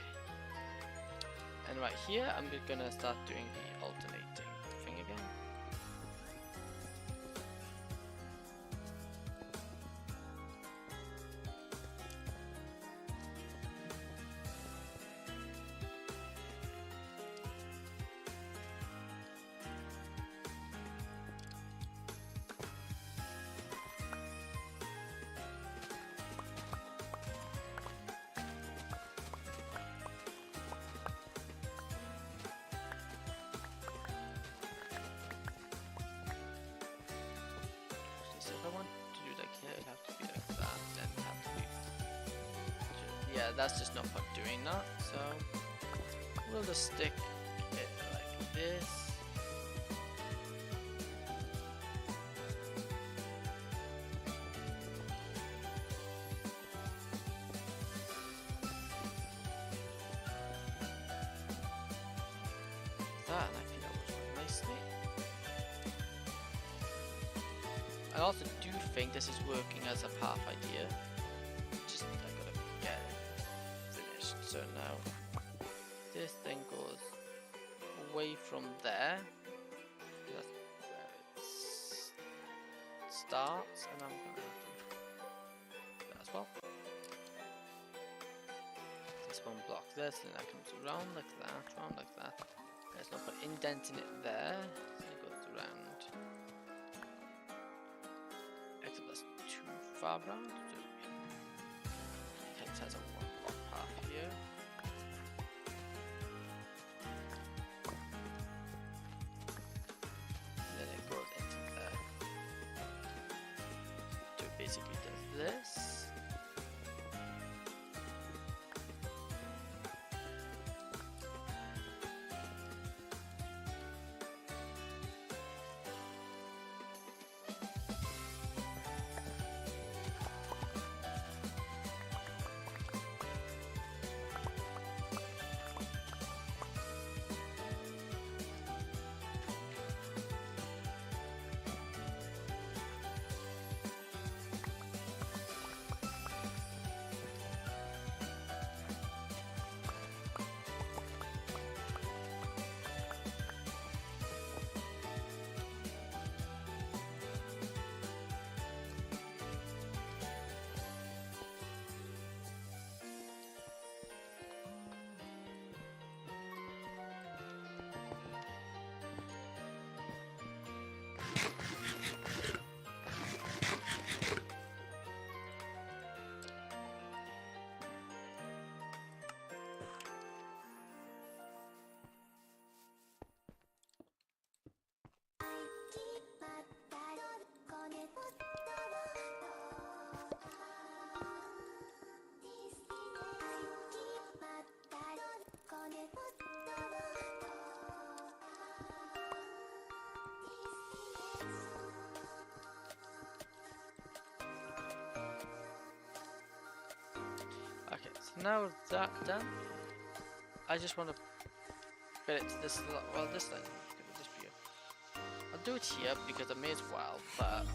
And right here, I'm gonna start doing the alternating thing again. So if I want to do like here, it'd have to be like that, then it'd have to be... Yeah, that's just not fun doing that, so... We'll just stick it like this. That, and I think that works quite nicely. I also do think this is working as a path idea. Just I gotta get it finished. So now this thing goes away from there. That's where it starts, and I'm gonna have to do that as well. This one blocks this, and that comes around like that, around like that. There's no point indenting it there, so it goes around. Except that's too far round. So it has a one block path here. And then it goes into there. So it basically does this. Okay, so now with that done, I just want to get it to this, well, this line, it'll just be I'll do it here because I may as well, but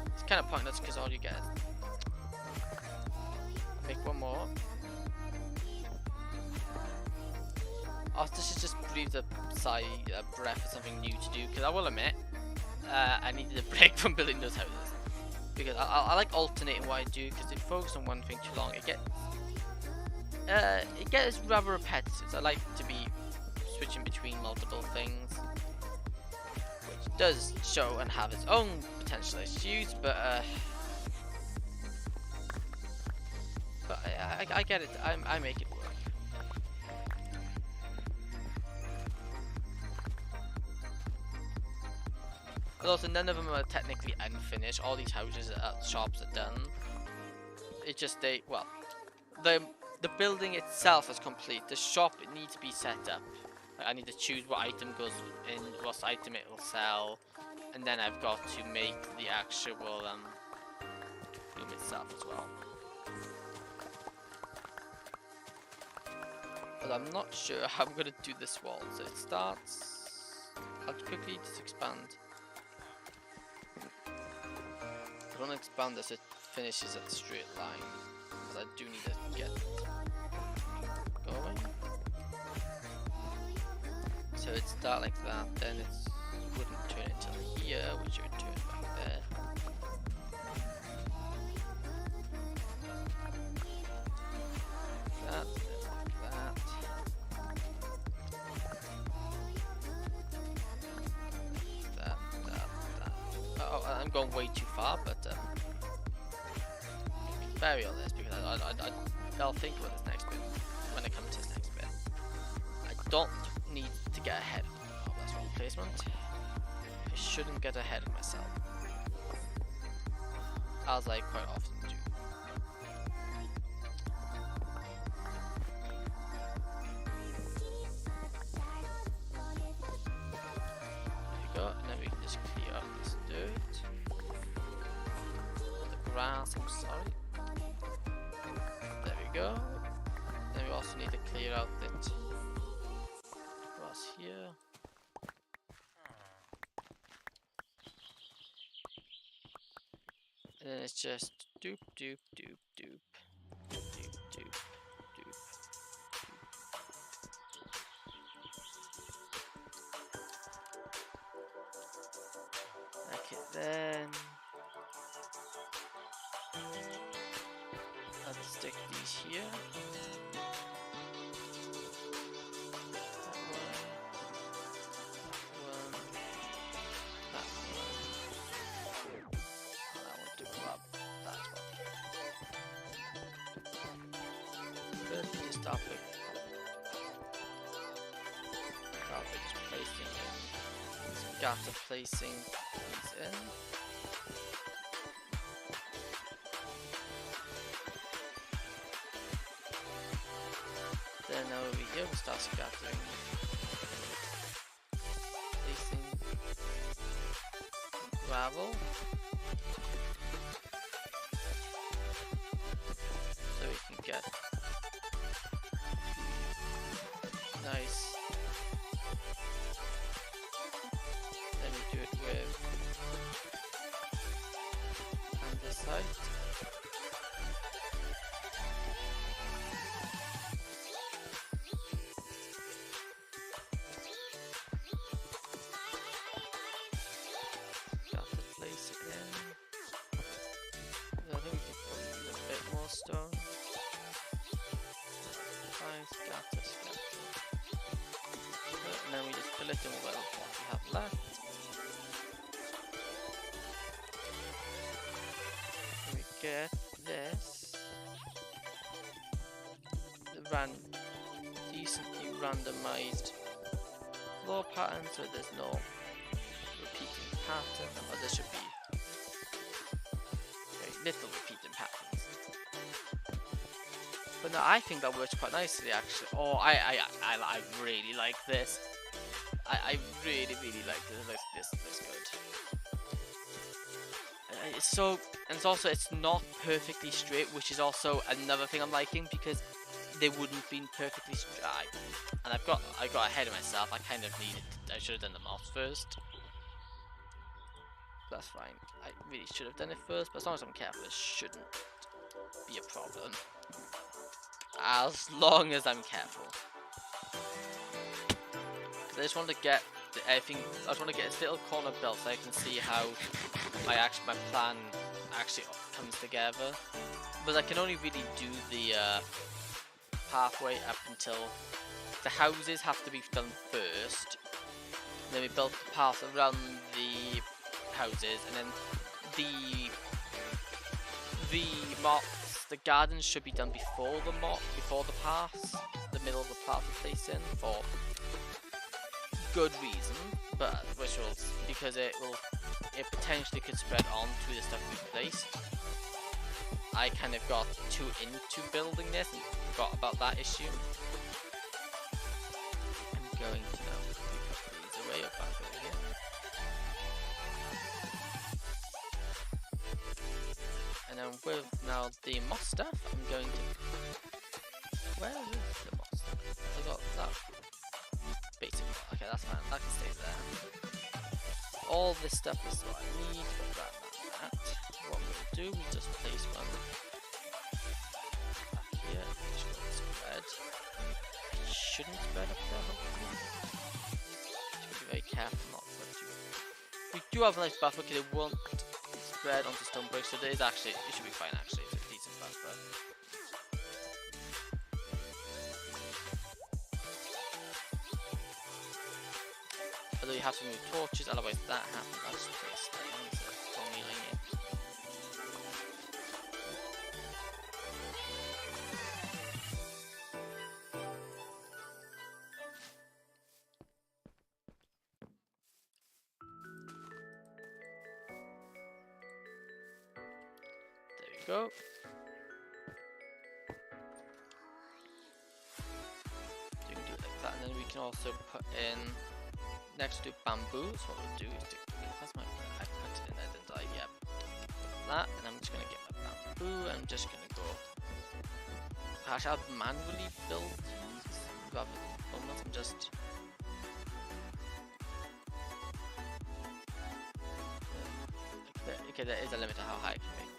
it's kind of pointless because all you get is make one more. Oh, this is just breathe a sigh, a breath or something new to do, because I will admit, I needed a break from building those houses. Because I like alternating what I do, because if you focus on one thing too long, it gets rather repetitive. I like to be switching between multiple things, which does show and have its own potential issues, but I get it. I make it work. But also, none of them are technically unfinished. All these houses at shops are done. It's just the building itself is complete. The shop, it needs to be set up. I need to choose what item goes in, what item it will sell, and then I've got to make the actual room itself as well. But I'm not sure how I'm gonna do this wall. So it starts. I'll quickly just expand. I don't expand this, it finishes at the straight line. Because I do need to get going. So it starts like that, then it wouldn't turn until here, which would turn back there. That, like that. Oh, I'm going way too far, but vary on this because I'll think about this next bit when I come to this next bit. I don't need to get ahead. Oh, that's wrong placement. I shouldn't get ahead of myself, as I quite often do. And then we can just clear up this dirt, the grass, I'm sorry. There we go. Then we also need to clear out that grass here. And then it's just doop doop doop doop doop doop doop. Okay, then I'll stick these here. That one, that one. I want to grab that one. First, we just start with just placing in. Scatter placing these in. Then over here we start scattering, placing gravel, so we can get nice. Then we do it with andesite. Stone. Scatter. And then we just fill it in with what we have left. And we get this. The decently randomized floor pattern, so there's no repeating pattern. Or there should be very little repeating patterns. But no, I think that works quite nicely actually. Oh, I really like this. I really like this. This looks good. It's so, and it's not perfectly straight, which is also another thing I'm liking because they wouldn't been perfectly straight. And I got ahead of myself. I kind of needed. I should have done the mouse first. That's fine. I really should have done it first, but as long as I'm careful, it shouldn't be a problem. As long as I'm careful. I just want to get everything. I just want to get this little corner built so I can see how my plan actually comes together. But I can only really do the pathway up until the houses have to be done first. And then we built the path around the houses, and then the gardens should be done before the paths. The middle of the path is placed in for good reason, but because it potentially could spread on to the stuff we placed. I kind of got too into building this and forgot about that issue. I'm going to now put these away up back over here. And then with now the moss stuff, I'm going to... Where is the moss stuff? I got that. Basic. Okay, that's fine. That can stay there. All this stuff is what I need. That. What we'll do, we just place one back here. Make sure it's spread. It shouldn't spread up there, hopefully. Be very careful not to do. We do have a nice buffer because it won't spread onto stone bricks, so there is actually, it should be fine actually, it's a decent buffer. Although you have to move torches, otherwise that happens. I'll just place things for kneeling in. Go. You can do it like that, and then we can also put in next to bamboo. So what we'll do is I put it in there, didn't I? Yep. That, and I'm just gonna get my bamboo. I'm just gonna go. Actually, I'll manually build these rather than almost. I'm just. Okay, there is a limit to how high I can make them.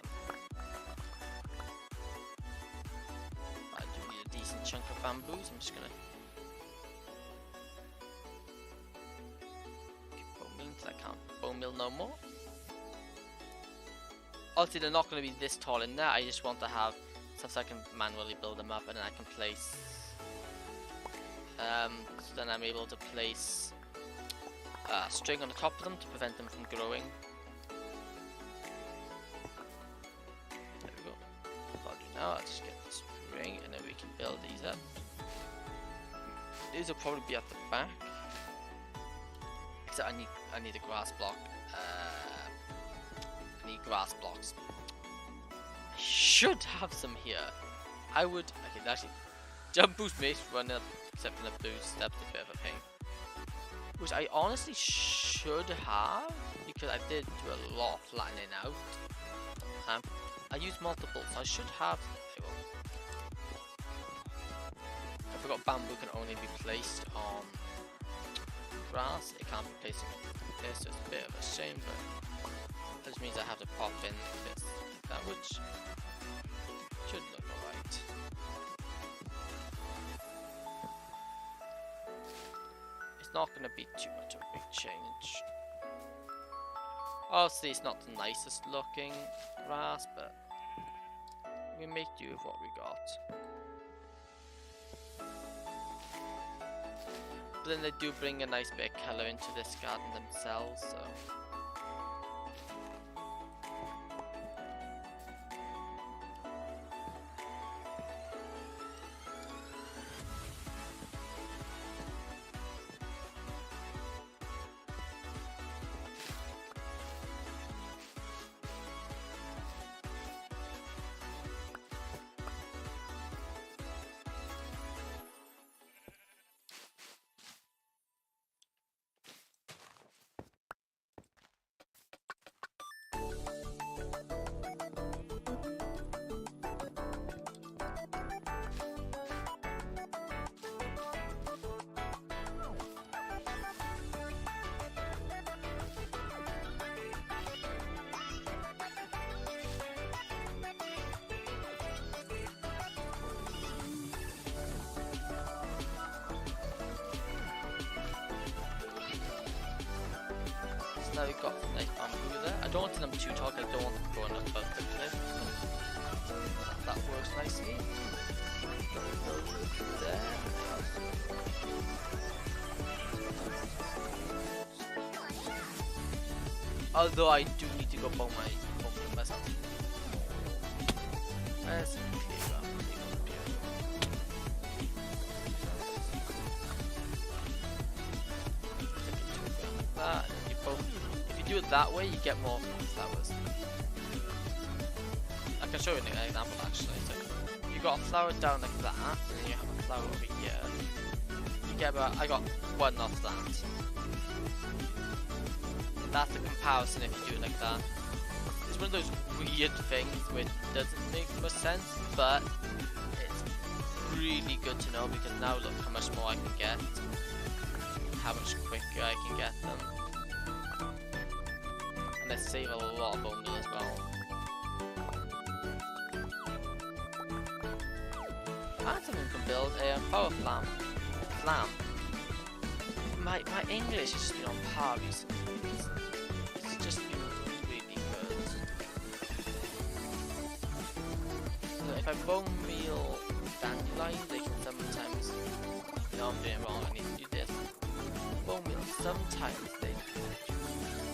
Chunk of bamboos. I'm just gonna keep bone milling until I can't bone mill no more. Obviously, they're not going to be this tall in there. I just want to have stuff so I can manually build them up, and then I can place. So then I'm able to place string on the top of them to prevent them from growing. There we go. What I'll do now, I'll just get the string, and then we can build these up. These will probably be at the back. So I need a grass block. I need grass blocks. I should have some here. I would. Okay, actually, jump boost makes run up, except in a boost. That's a bit of a pain. Which I honestly should have, because I did do a lot of flattening out. I used multiple, so I should have. I forgot bamboo can only be placed on grass. It can't be placed on this. So it's a bit of a shame, but that just means I have to pop in this like that, which should look alright. It's not going to be too much of a big change. Obviously, it's not the nicest looking grass, but we make do with what we got. But then they do bring a nice bit of colour into this garden themselves, so. Now we've got a nice bamboo there. I don't want them too tall, I don't want them going above the cliff. That works nicely. There. Although I do need to go bone myself. Where's the clear up? That, and you both. If you do it that way, you get more flowers. I can show you an example actually. So you got a flower down like that, and then you have a flower over here. You get about, I got one off that. That's the comparison if you do it like that. It's one of those weird things which doesn't make much sense, but it's really good to know because now look how much more I can get, how much quicker I can get them, and they save a lot of bundle as well. And someone can build a power lamp. My English has just been on par recently. It's just been really good. So if I bone meal dandelion, they can sometimes, you know I'm doing it wrong, I need to do this. Bone meal, sometimes they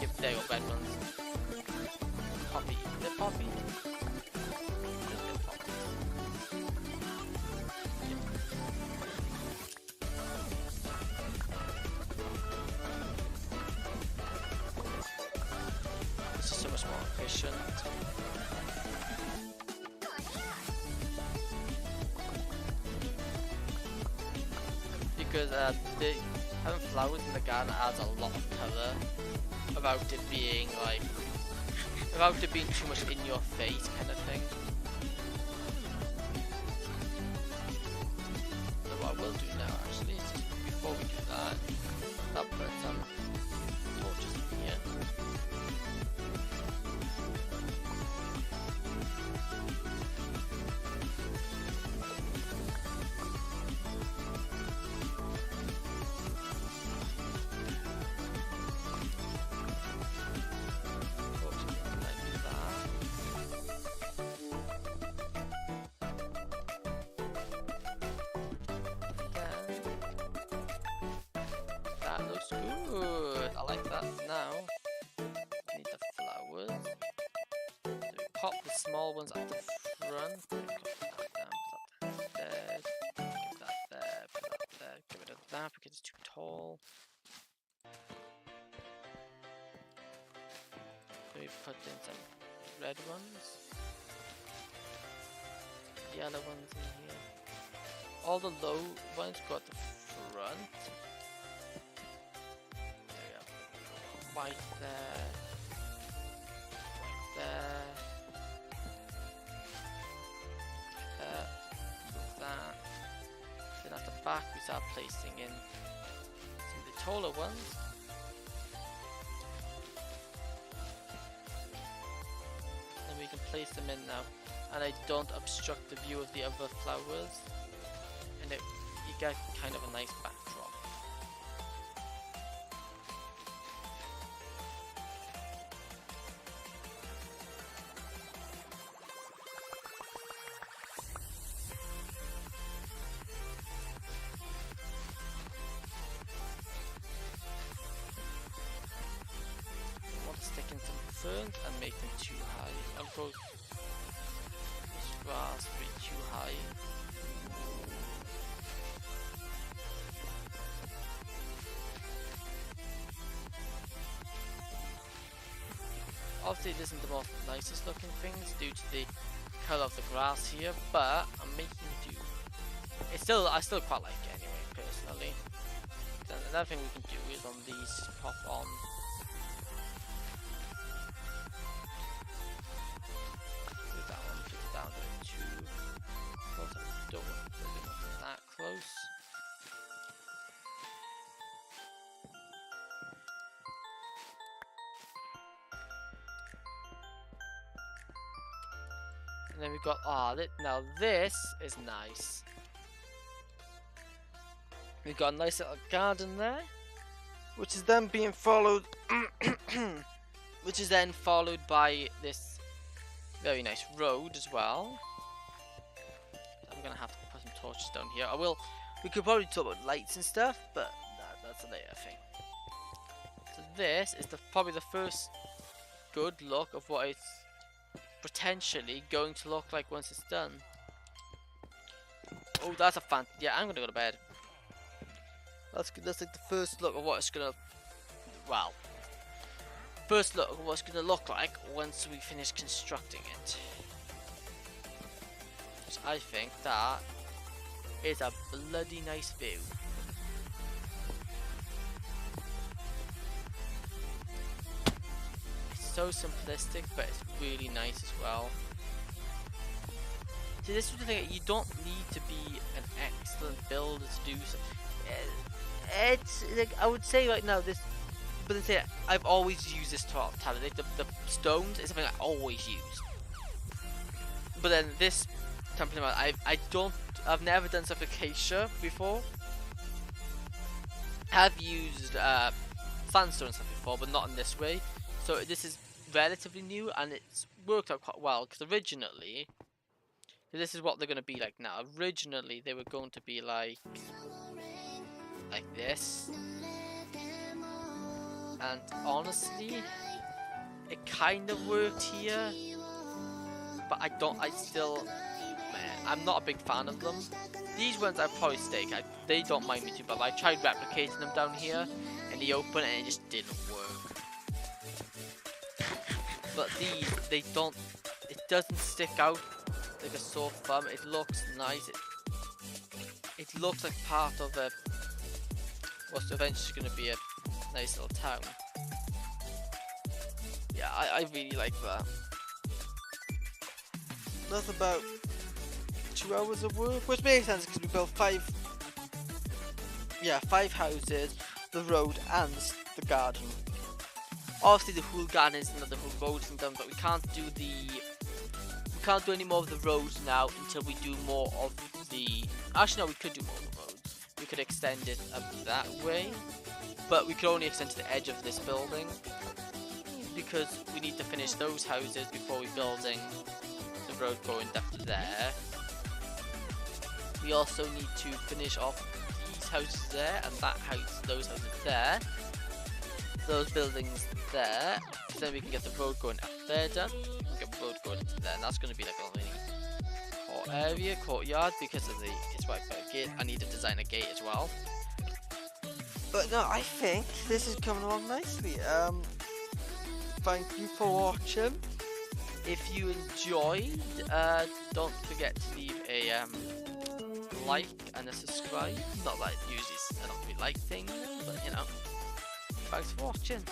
give their red ones poppy. They're poppy. Because having flowers in the garden adds a lot of colour without it being like, without it being too much in your face kind of thing. So what I will do now actually is just before we do that, I'll put some torches in here. Good, I like that. Now, we need the flowers. So we pop the small ones at the front. Put that there, give that there, put that there, get rid of that because it's too tall. So we put in some red ones, yellow ones in here. All the low ones go at the front. White there, that. Then at the back we start placing in some of the taller ones. And we can place them in now. And I don't obstruct the view of the other flowers. And you get kind of a nice backdrop. And make them too high. I'll go this grass way too high. Obviously it isn't the most nicest looking things due to the colour of the grass here, but I'm making do. I still quite like it anyway, personally. Then another thing we can do is on these, just pop on that close. And then we've got now this is nice. We've got a nice little garden there, which is then being followed which is then followed by this very nice road as well. I'm gonna have to put some torches down here. We could probably talk about lights and stuff, but that's a later thing. So this is probably the first good look of what it's potentially going to look like once it's done. Oh, that's a fan. Yeah, I'm gonna go to bed. That's like the first look of what it's gonna. Well, first look of what it's gonna look like once we finish constructing it. So I think that is a bloody nice view. It's so simplistic, but it's really nice as well. See, this is the thing, you don't need to be an excellent builder to do so. It's like, I would say right now, this, but then say I've always used this talent. Like the stones is something I always use. But then this template, I've never done stuff with acacia before. I've used sandstone and stuff before, but not in this way. So this is relatively new, and it's worked out quite well. Because originally, this is what they're going to be like now. Originally, they were going to be like this. And honestly, it kind of worked here, but I'm not a big fan of them. These ones I probably stake. They don't mind me too bad. I tried replicating them down here in the open and it just didn't work. But these, it doesn't stick out like a sore thumb. It looks nice. It looks like part of what's eventually going to be a nice little town. Yeah, I really like that. That's about 2 hours of work, which makes sense because we built 5 houses, the road and the garden. Obviously the whole garden is another whole road isn't done, but we can't do any more of the roads now until we do more of the. Actually, no, we could do more of the roads. We could extend it up that way, but we could only extend to the edge of this building because we need to finish those houses before we're building the road going up to there. We also need to finish off these houses there and that house, those houses there, those buildings there. So then we can get the road going up there done. We can get the road going into there, and that's going to be like a mini courtyard because of it's right by a gate. I need to design a gate as well. But no, I think this is coming along nicely. Thank you for watching. If you enjoyed, don't forget to leave a like and a subscribe. Not like usually I don't really like things, but you know. Thanks for watching.